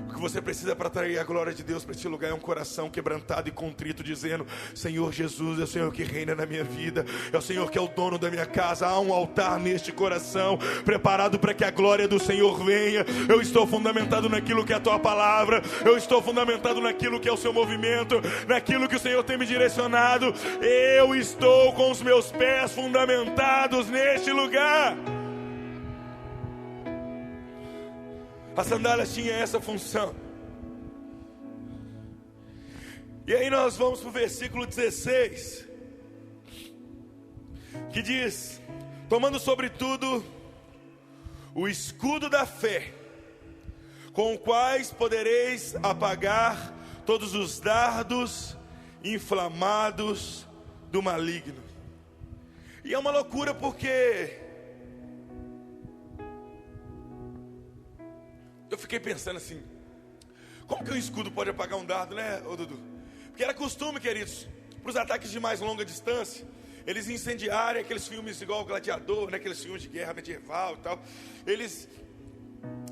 O que você precisa para atrair a glória de Deus para este lugar é um coração quebrantado e contrito, dizendo: Senhor Jesus, é o Senhor que reina na minha vida, é o Senhor que é o dono da minha casa. Há um altar neste coração, preparado para que a glória do Senhor venha. Eu estou fundamentado naquilo que é a tua palavra, eu estou fundamentado naquilo que é o seu movimento, naquilo que o Senhor tem me direcionado. Eu estou com os meus pés fundamentados neste lugar. As sandálias tinham essa função. E aí nós vamos para o versículo 16, que diz: tomando sobretudo o escudo da fé, com o quais podereis apagar todos os dardos inflamados do maligno. E é uma loucura, porque eu fiquei pensando assim: como que um escudo pode apagar um dardo, né, ô Dudu? Porque era costume, queridos, para os ataques de mais longa distância, eles incendiarem aqueles filmes igual o Gladiador, né, aqueles filmes de guerra medieval e tal. Eles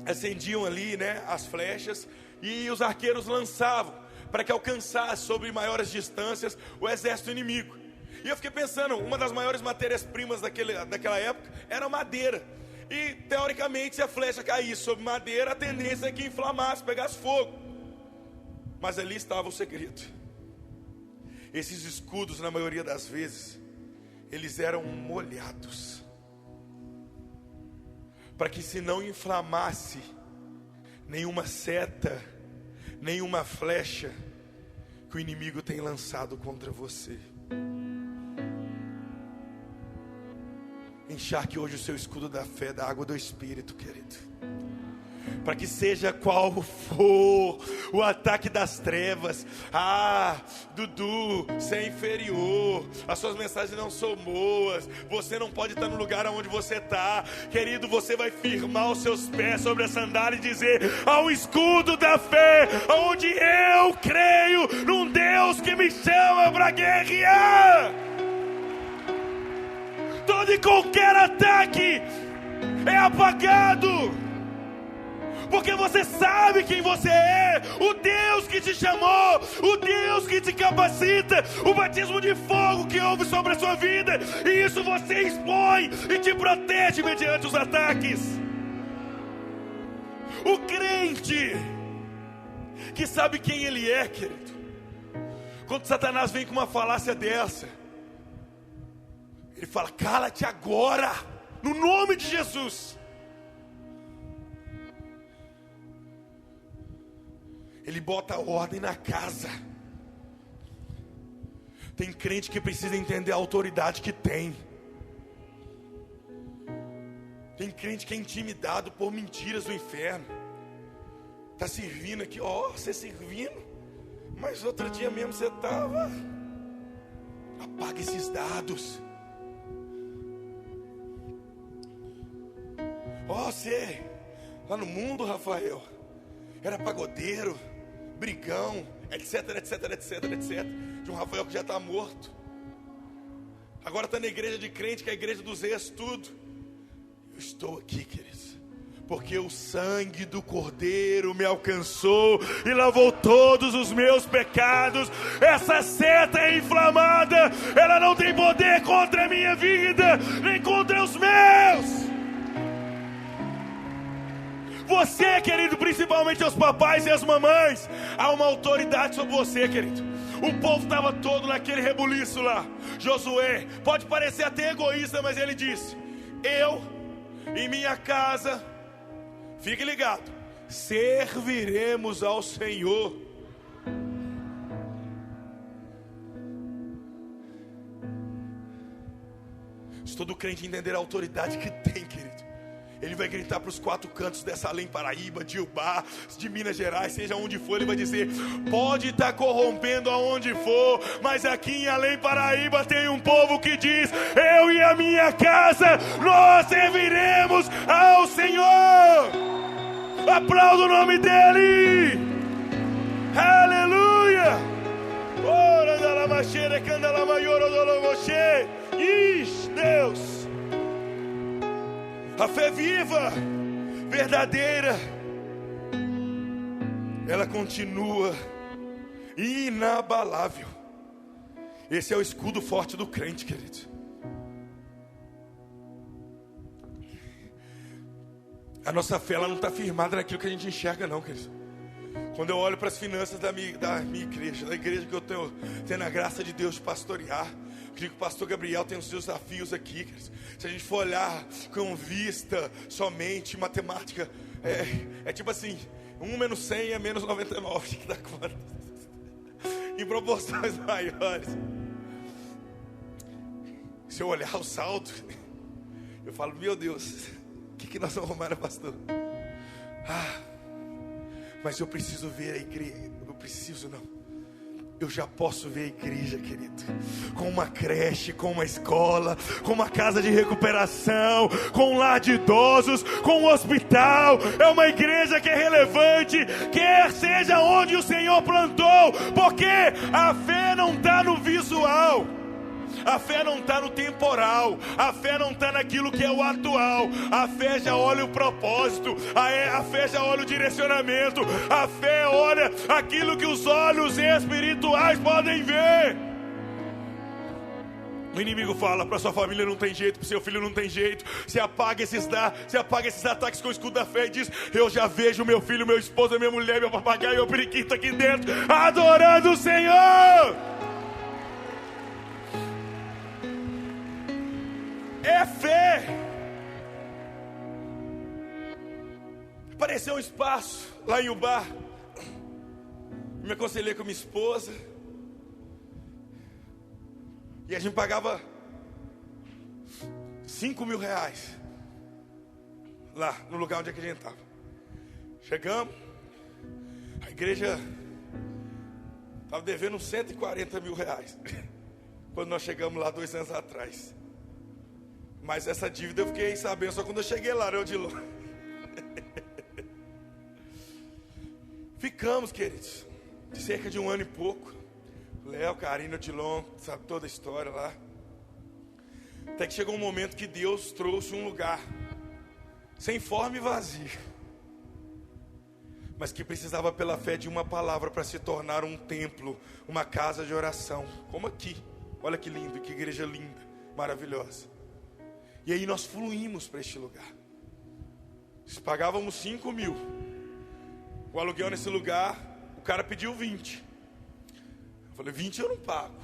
acendiam ali, né, as flechas, e os arqueiros lançavam para que alcançasse sobre maiores distâncias o exército inimigo. E eu fiquei pensando, uma das maiores matérias-primas daquela época era a madeira. E teoricamente, se a flecha caísse sobre madeira, a tendência é que inflamasse, pegasse fogo. Mas ali estava o segredo. Esses escudos, na maioria das vezes, eles eram molhados, para que se não inflamasse nenhuma seta, nenhuma flecha que o inimigo tem lançado contra você. Encharque hoje o seu escudo da fé, da água do Espírito, querido, para que seja qual for o ataque das trevas. Dudu, você é inferior, as suas mensagens não são boas, você não pode estar no lugar onde você está. Querido, você vai firmar os seus pés sobre a sandália e dizer: ao escudo da fé, onde eu creio num Deus que me chama para guerrear. Todo e qualquer ataque é apagado, porque você sabe quem você é, o Deus que te chamou, o Deus que te capacita, o batismo de fogo que houve sobre a sua vida, e isso você expõe e te protege mediante os ataques. O crente que sabe quem ele é, querido. Quando Satanás vem com uma falácia dessa, ele fala: cala-te agora, no nome de Jesus. Ele bota ordem na casa. Tem crente que precisa entender a autoridade que tem. Tem crente que é intimidado por mentiras do inferno. Está servindo aqui, você servindo, mas outro dia mesmo você estava. Apaga esses dados. Você, lá no mundo, Rafael, era pagodeiro, brigão, etc, etc, etc, etc. De um Rafael que já está morto. Agora está na igreja de crente, que é a igreja dos ex, tudo. Eu estou aqui, queridos, porque o sangue do Cordeiro me alcançou e lavou todos os meus pecados. Essa seta é inflamada, ela não tem poder contra a minha vida, nem contra os meus. Você, querido, principalmente os papais e as mamães, há uma autoridade sobre você, querido. O povo estava todo naquele rebuliço lá. Josué, pode parecer até egoísta, mas ele disse: eu e minha casa, fique ligado, serviremos ao Senhor. Se todo crente entender a autoridade que tem, querido, ele vai gritar para os quatro cantos dessa Além Paraíba, de Ubá, de Minas Gerais, seja onde for, ele vai dizer: pode estar corrompendo aonde for, mas aqui em Além Paraíba tem um povo que diz: eu e a minha casa, nós serviremos ao Senhor. Aplauda o nome dele. Aleluia. Deus. A fé viva, verdadeira, ela continua inabalável. Esse é o escudo forte do crente, querido. A nossa fé, ela não está firmada naquilo que a gente enxerga, não, querido. Quando eu olho para as finanças da minha igreja, da igreja que eu tenho a graça de Deus de pastorear, que o pastor Gabriel tem os seus desafios aqui, queridos. Se a gente for olhar com vista somente matemática, é tipo assim: 1 menos 100 é menos 99, que dá conta, em proporções maiores. Se eu olhar o saldo, eu falo: meu Deus, o que nós vamos arrumar, pastor? Mas eu preciso ver a igreja. Eu já posso ver a igreja, querido, com uma creche, com uma escola, com uma casa de recuperação, com um lar de idosos, com um hospital. É uma igreja que é relevante, quer seja onde o Senhor plantou, porque a fé não está no visual, a fé não está no temporal, a fé não está naquilo que é o atual. A fé já olha o propósito, a fé já olha o direcionamento, a fé olha aquilo que os olhos espirituais podem ver. O inimigo fala: para sua família não tem jeito, para seu filho não tem jeito. Você apaga esses ataques com o escudo da fé e diz: eu já vejo meu filho, meu esposo, minha mulher, meu papagaio, meu periquito aqui dentro, adorando o Senhor. É fé. Apareceu um espaço lá em Ubá. Me aconselhei com minha esposa, e a gente pagava R$5.000 lá no lugar onde é que a gente estava. Chegamos, a igreja estava devendo uns R$140.000 quando nós chegamos lá 2 anos atrás. Mas essa dívida eu fiquei sabendo só quando eu cheguei lá, né, Odilon? Ficamos, queridos, de cerca de 1 ano e pouco. Léo, Karina, Odilon, sabe toda a história lá. Até que chegou um momento que Deus trouxe um lugar sem forma e vazio, mas que precisava pela fé de uma palavra para se tornar um templo, uma casa de oração, como aqui. Olha que lindo, que igreja linda, maravilhosa. E aí nós fluímos para este lugar. Pagávamos 5.000. O aluguel nesse lugar, cara pediu 20. Eu falei, 20 eu não pago.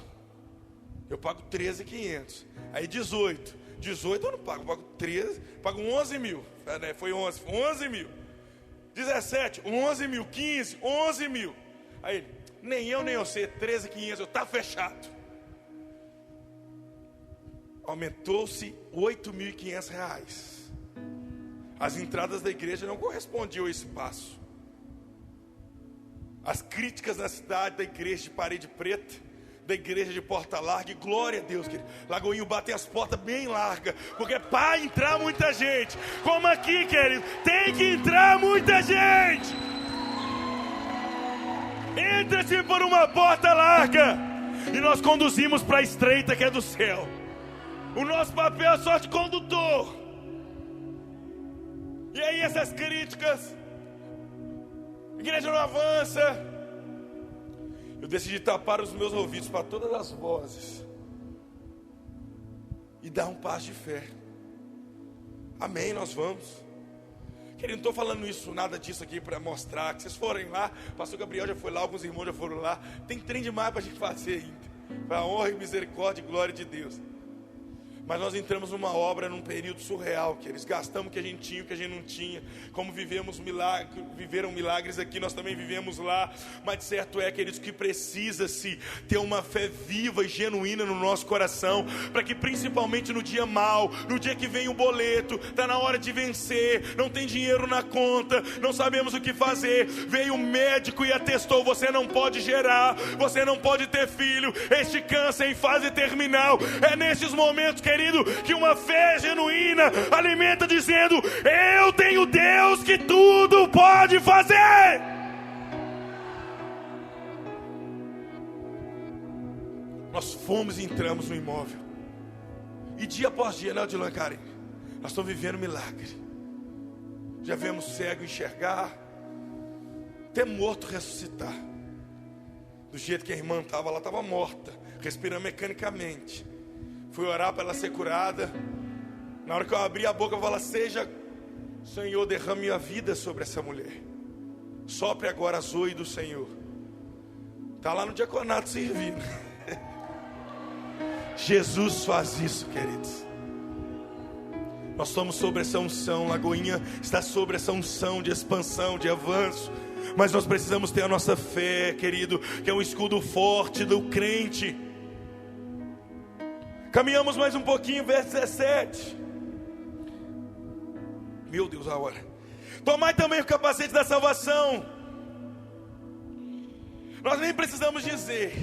Eu pago 13.500. Aí 18. 18 eu não pago, eu pago 13, pago 11 mil. Foi 11 mil. 17, 11 mil. 15, 11 mil. Aí ele, nem eu nem você, 13.500, eu tá fechado. Aumentou-se R$8.500. As entradas da igreja não correspondiam a esse passo. As críticas na cidade da igreja de Parede Preta, da igreja de Porta Larga, e glória a Deus, querido, Lagoinha batem as portas bem largas, porque é para entrar muita gente, como aqui, querido, tem que entrar muita gente. Entra-se por uma porta larga, e nós conduzimos para a estreita que é do céu. O nosso papel é só de condutor. E aí essas críticas, a igreja não avança. Eu decidi tapar os meus ouvidos para todas as vozes e dar um passo de fé. Amém, nós vamos. Querido, não estou falando isso, nada disso aqui para mostrar. Que vocês forem lá, o pastor Gabriel já foi lá, alguns irmãos já foram lá. Tem trem demais para a gente fazer ainda, para a honra e misericórdia e glória de Deus. Mas nós entramos numa obra num período surreal, que eles gastamos o que a gente tinha, o que a gente não tinha. Como viveram milagres aqui, nós também vivemos lá. Mas de certo é, queridos, que precisa-se ter uma fé viva e genuína no nosso coração, para que principalmente no dia mau, no dia que vem o boleto, está na hora de vencer, não tem dinheiro na conta, não sabemos o que fazer, veio o médico e atestou, você não pode gerar, você não pode ter filho, este câncer em fase terminal. É nesses momentos, querido, que uma fé genuína alimenta dizendo, eu tenho Deus que tudo pode fazer. Nós fomos e entramos no imóvel, e dia após dia, né, Odilon Karen, nós estamos vivendo milagre. Já vemos cego enxergar, até morto ressuscitar. Do jeito que a irmã estava, ela estava morta, respirando mecanicamente. Fui orar para ela ser curada. Na hora que eu abri a boca, eu falei, seja, Senhor, derrame a vida sobre essa mulher. Sopre agora a zoe do Senhor. Está lá no diaconato servindo. Jesus faz isso, queridos. Nós estamos sobre essa unção. Lagoinha está sobre essa unção de expansão, de avanço. Mas nós precisamos ter a nossa fé, querido, que é um escudo forte do crente. Caminhamos mais um pouquinho, verso 17. Meu Deus, a hora. Tomai também o capacete da salvação. Nós nem precisamos dizer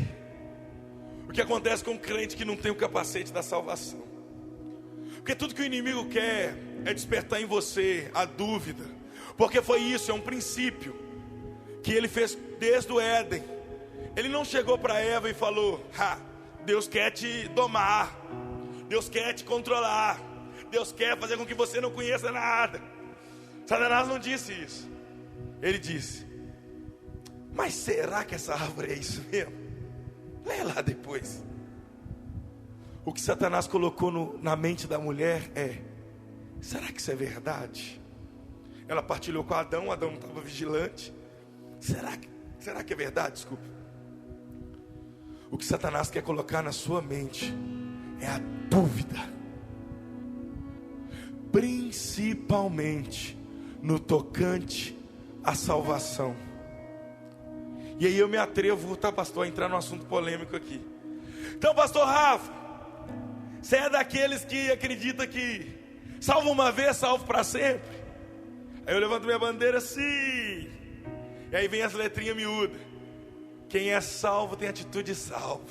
o que acontece com um crente que não tem o capacete da salvação. Porque tudo que o inimigo quer é despertar em você a dúvida. Porque foi isso, é um princípio que ele fez desde o Éden. Ele não chegou para Eva e falou, Deus quer te domar, Deus quer te controlar, Deus quer fazer com que você não conheça nada. Satanás não disse isso. Ele disse, mas será que essa árvore é isso mesmo? Leia lá depois. O que Satanás colocou na mente da mulher é, será que isso é verdade? Ela partilhou com Adão não estava vigilante. Será que é verdade? Desculpa. O que Satanás quer colocar na sua mente é a dúvida, principalmente no tocante à salvação. E aí eu me atrevo, tá, pastor, a entrar num assunto polêmico aqui. Então, pastor Rafa, você é daqueles que acredita que salvo uma vez, salvo para sempre? Aí eu levanto minha bandeira assim, e aí vem as letrinhas miúdas. Quem é salvo tem atitude de salvo.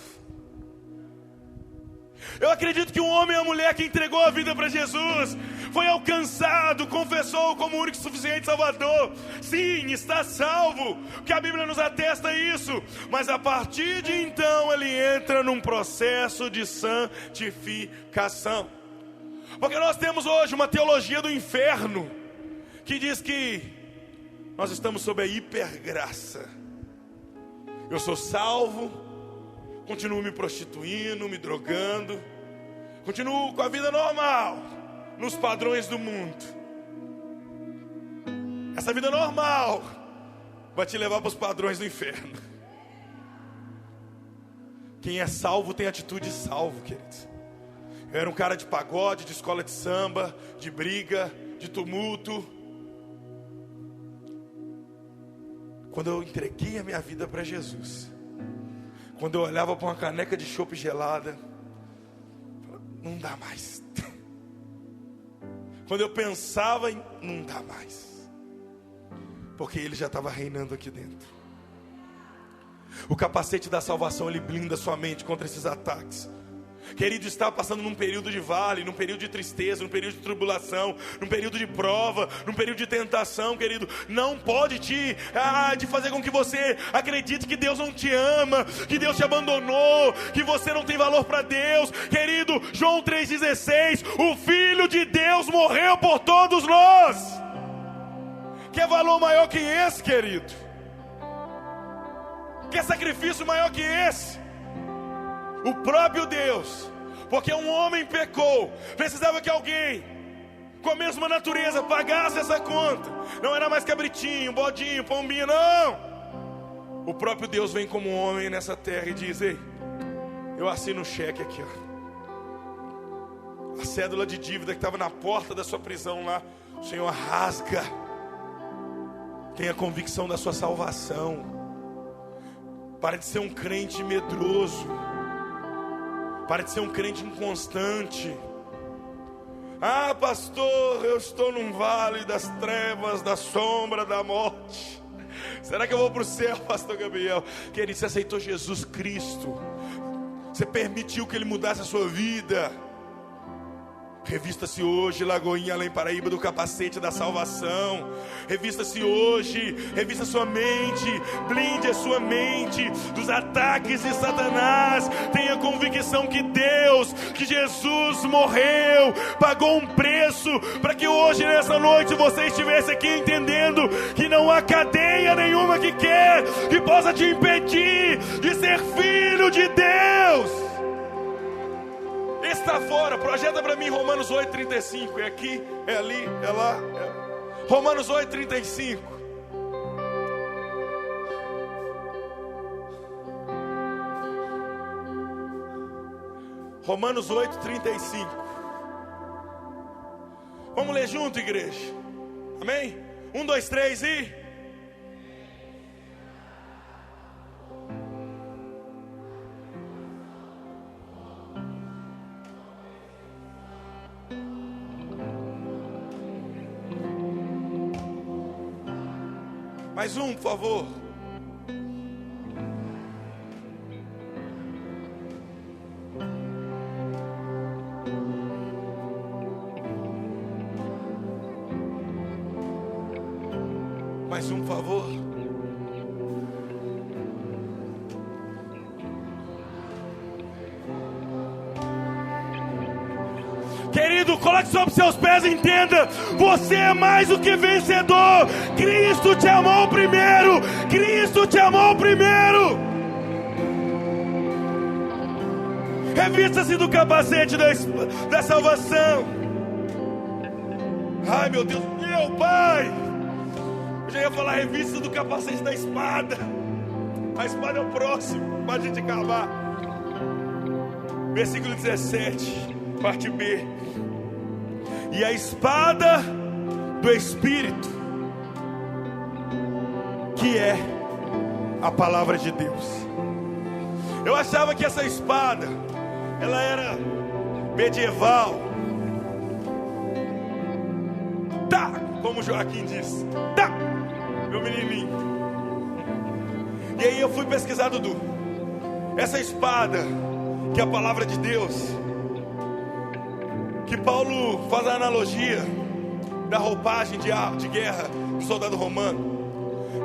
Eu acredito que um homem e uma mulher que entregou a vida para Jesus foi alcançado, confessou como único e suficiente Salvador. Sim, está salvo, porque a Bíblia nos atesta isso. Mas a partir de então ele entra num processo de santificação. Porque nós temos hoje uma teologia do inferno que diz que nós estamos sob a hipergraça. Eu sou salvo, continuo me prostituindo, me drogando, continuo com a vida normal, nos padrões do mundo. Essa vida normal vai te levar para os padrões do inferno. Quem é salvo tem atitude de salvo, queridos. Eu era um cara de pagode, de escola de samba, de briga, de tumulto. Quando eu entreguei a minha vida para Jesus, quando eu olhava para uma caneca de chopp gelada, não dá mais. Quando eu pensava em não dá mais, porque Ele já estava reinando aqui dentro. O capacete da salvação, ele blinda sua mente contra esses ataques. Querido, está passando num período de vale, num período de tristeza, num período de tribulação, num período de prova, num período de tentação, querido. Não pode de fazer com que você acredite que Deus não te ama, que Deus te abandonou, que você não tem valor para Deus. Querido, João 3,16, o Filho de Deus morreu por todos nós. Quer valor maior que esse, querido? Quer sacrifício maior que esse? O próprio Deus, porque um homem pecou, precisava que alguém com a mesma natureza pagasse essa conta. Não era mais cabritinho, bodinho, pombinho, não. O próprio Deus vem como um homem nessa terra e diz: ei, eu assino um cheque aqui, ó. A cédula de dívida que estava na porta da sua prisão lá, o Senhor rasga. Tenha convicção da sua salvação. Para de ser um crente medroso. Para de ser um crente inconstante. Ah, pastor, eu estou num vale das trevas, da sombra da morte. Será que eu vou para o céu, pastor Gabriel? Querido, você aceitou Jesus Cristo. Você permitiu que Ele mudasse a sua vida. Revista-se hoje, Lagoinha, além Paraíba, do capacete da salvação. Revista-se hoje, revista sua mente, blinde a sua mente dos ataques de Satanás. Tenha convicção que Deus, que Jesus morreu, pagou um preço para que hoje, nessa noite, você estivesse aqui entendendo que não há cadeia nenhuma que possa te impedir de ser filho de Deus. Está fora, projeta para mim Romanos 8,35. É aqui, é ali, é lá, Romanos 8,35. Romanos 8,35. Vamos ler junto, igreja. Amém? 1, 2, 3 e... Mais um, por favor. Mais um, por favor. Querido, coloque sobre seus pés e entenda: você é mais do que vencedor. Cristo te amou primeiro. Cristo te amou primeiro. Revista-se do capacete da salvação. Ai, meu Deus, meu Pai. Eu já ia falar revista do capacete da espada. A espada é o próximo para a gente acabar. Versículo 17, parte B. E a espada do Espírito, que é a palavra de Deus. Eu achava que essa espada, ela era medieval. Tá, como Joaquim diz. Tá, meu menininho. E aí eu fui pesquisar, Dudu. Essa espada, que é a palavra de Deus, que Paulo faz a analogia da roupagem de guerra do soldado romano,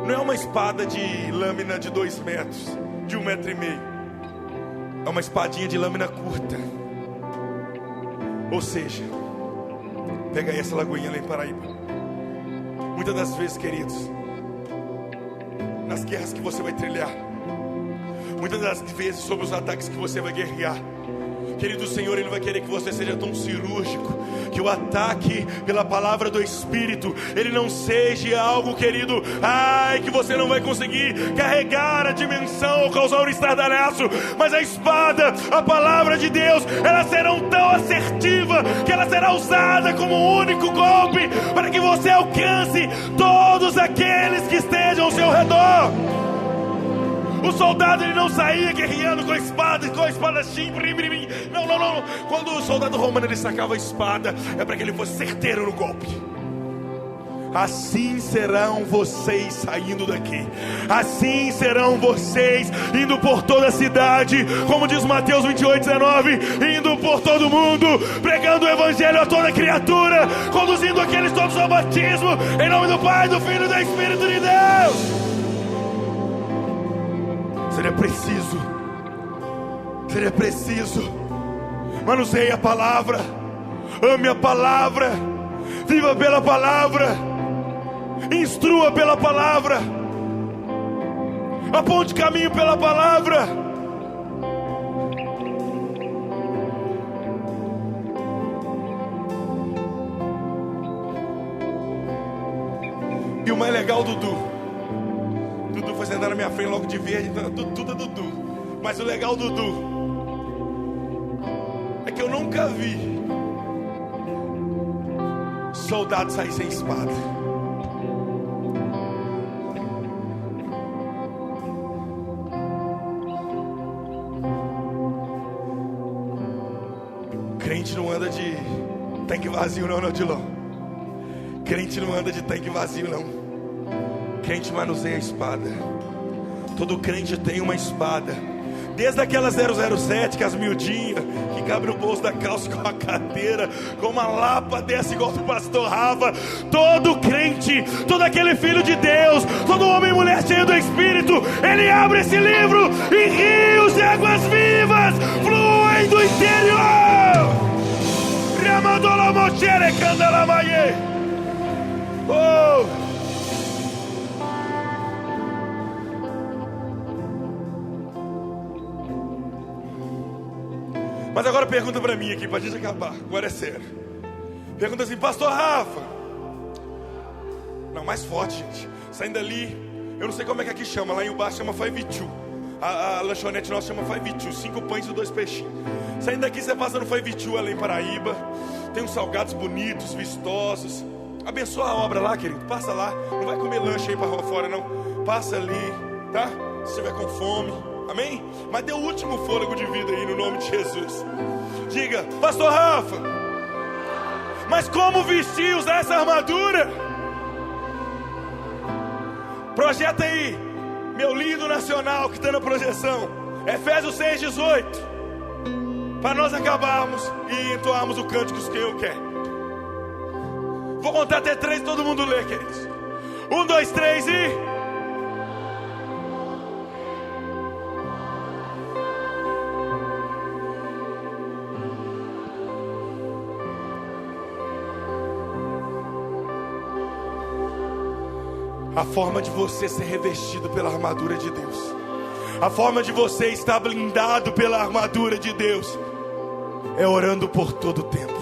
não é uma espada de lâmina de 2 metros, de 1,5 metro. É uma espadinha de lâmina curta. Ou seja, pega aí essa lagoinha lá em Paraíba. Muitas das vezes, queridos, nas guerras que você vai trilhar, muitas das vezes sobre os ataques que você vai guerrear, Querido, o Senhor, Ele vai querer que você seja tão cirúrgico, que o ataque pela palavra do Espírito, ele não seja algo, querido, que você não vai conseguir carregar a dimensão ou causar um estardalhaço, mas a espada, a palavra de Deus, elas serão tão assertivas, que ela será usada como um único golpe, para que você alcance todos aqueles que estejam ao seu redor. O soldado, ele não saía guerreando com a espada assim. Não. Quando o soldado romano, ele sacava a espada, é para que ele fosse certeiro no golpe. Assim serão vocês saindo daqui. Assim serão vocês indo por toda a cidade, como diz Mateus 28:19, indo por todo mundo, pregando o evangelho a toda criatura, conduzindo aqueles todos ao batismo, em nome do Pai, do Filho e do Espírito de Deus. Seria preciso manuseie a palavra, ame a palavra, viva pela palavra, instrua pela palavra, aponte caminho pela palavra. E o mais legal, Dudu foi sentar na minha frente logo de verde, tudo é Dudu. Mas o legal, Dudu, é que eu nunca vi soldado sair sem espada. Crente não anda de tanque vazio não, Dilon. Crente não anda de tanque vazio não. Crente manuseia a espada. Todo crente tem uma espada. Desde aquela 007, que as miudinhas, que cabe no bolso da calça com a carteira, com uma lapa dessa igual do pastor Rafa. Todo crente, todo aquele filho de Deus, todo homem e mulher cheio do Espírito, ele abre esse livro e rios de águas vivas fluem do interior. Oh! Mas agora pergunta pra mim aqui, pra gente acabar. Agora é sério. Pergunta assim, pastor Rafa. Não, mais forte, gente. Saindo ali, eu não sei como é que aqui chama. Lá em baixo chama 5-2. A lanchonete nossa chama 5-2. 5 pães e 2 peixinhos. Saindo daqui, você passa no 5-2 ali em Paraíba. Tem uns salgados bonitos, vistosos. Abençoa a obra lá, querido. Passa lá. Não vai comer lanche aí pra fora, não. Passa ali, tá? Se estiver com fome. Amém? Mas dê o último fôlego de vida aí no nome de Jesus. Diga, pastor Rafa, mas como vestir, usar essa armadura? Projeta aí, meu lindo nacional que está na projeção, Efésios 6:18, para nós acabarmos e entoarmos o cântico que eu quero. Vou contar até 3, todo mundo lê, queridos. 1, 2, 3 e... A forma de você ser revestido pela armadura de Deus, a forma de você estar blindado pela armadura de Deus, é orando por todo o tempo,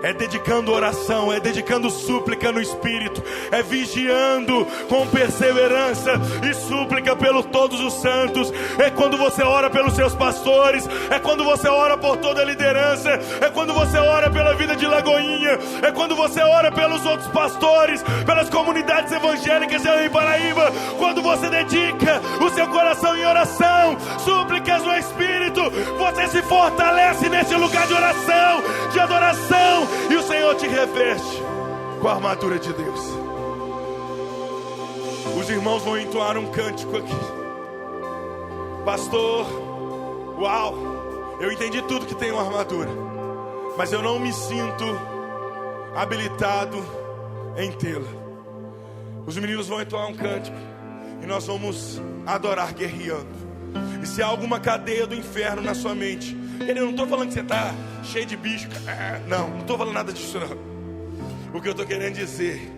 é dedicando oração, é dedicando súplica no Espírito, é vigiando com perseverança e súplica pelos todos os santos. É quando você ora pelos seus pastores, é quando você ora por toda a liderança, é quando você ora pela vida de Lagoinha, é quando você ora pelos outros pastores, pelas comunidades evangélicas em Paraíba, quando você dedica o seu coração em oração, súplicas no Espírito, você se fortalece nesse lugar de oração, de adoração, e o Senhor te reveste com a armadura de Deus. Os irmãos vão entoar um cântico aqui. Pastor, uau, eu entendi tudo que tem uma armadura, mas eu não me sinto habilitado em tê-la. Os meninos vão entoar um cântico e nós vamos adorar guerreando. E se há alguma cadeia do inferno na sua mente, eu não estou falando que você está cheio de bicho. Não estou falando nada disso não. O que eu estou querendo dizer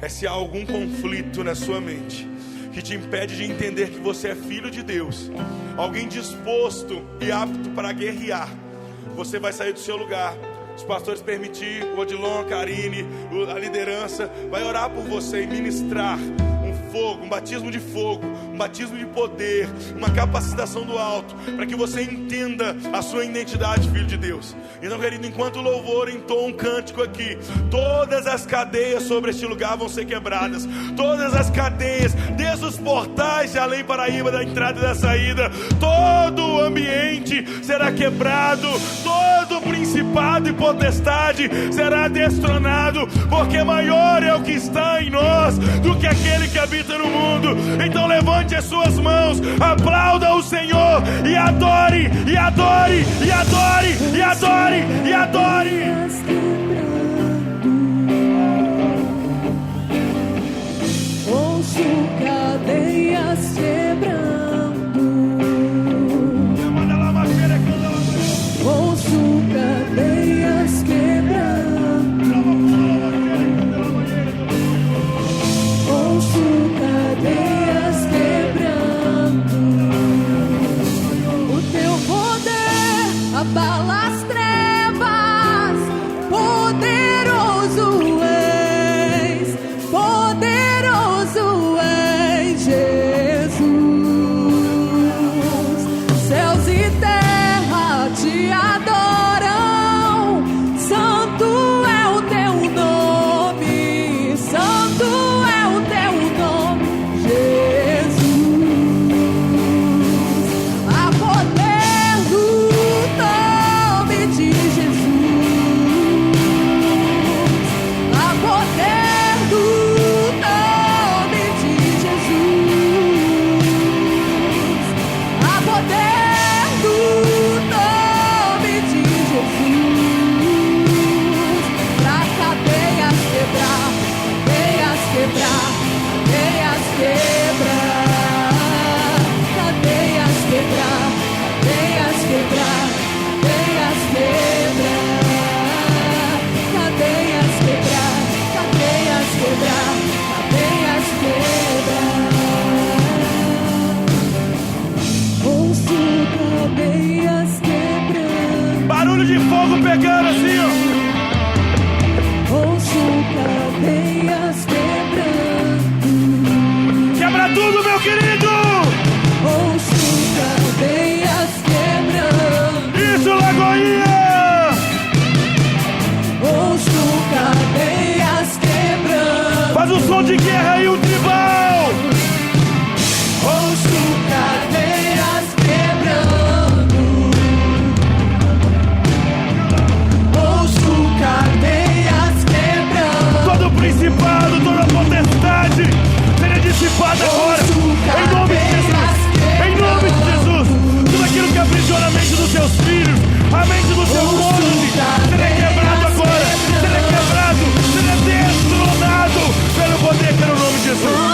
é se há algum conflito na sua mente que te impede de entender que você é filho de Deus, alguém disposto e apto para guerrear, você vai sair do seu lugar. Os pastores permitir, o Odilon, a Karine, a liderança vai orar por você e ministrar um fogo, um batismo de fogo, um batismo de poder, uma capacitação do alto, para que você entenda a sua identidade, filho de Deus. Então, querido, enquanto o louvor entoa um cântico aqui, todas as cadeias sobre este lugar vão ser quebradas, todas as cadeias, desde os portais de Além Paraíba, da entrada e da saída, todo o ambiente será quebrado, todo principado e potestade será destronado, porque maior é o que está em nós do que aquele que habita no mundo. Então levante as suas mãos, aplauda o Senhor e adore, e adore, e adore, e adore, e adore. Ouço cadeias quebrando, ouço cadeias quebrando, ouço cadeias quebrando. O teu poder abala as trevas, poderoso és, poderoso és, Jesus. Céus e terra te adoram, santo é o teu nome, santo é o teu nome, Jesus. Há poder no nome de Jesus, há poder no nome de Jesus, há poder no nome de Jesus, pra cadeias quebrar, cadeias quebrar, cadeias quebrar, cadeias quebrar, cadeias quebrar, cadeias quebrar, cadeias quebrar, cadeias quebrar, cadeias quebrar. Ouço cadeias quebrando, Barulho de fogo pegando assim, ó. ouço cadeias quebrando, Quebra tudo, meu querido. ouço cadeias quebrando, Isso, Lagoinha. ouço cadeias quebrando, Faz um som de guerra aí, o tribal. ouço cadeias quebrando, ouço cadeias quebrando, Todo principado, toda potestade seja dissipada agora, em nome de Jesus, em nome de Jesus. Tudo aquilo que aprisiona a mente dos seus filhos, a mente do seu cônjuge, será quebrado agora, será quebrado, será destronado pelo poder que é no nome de Jesus.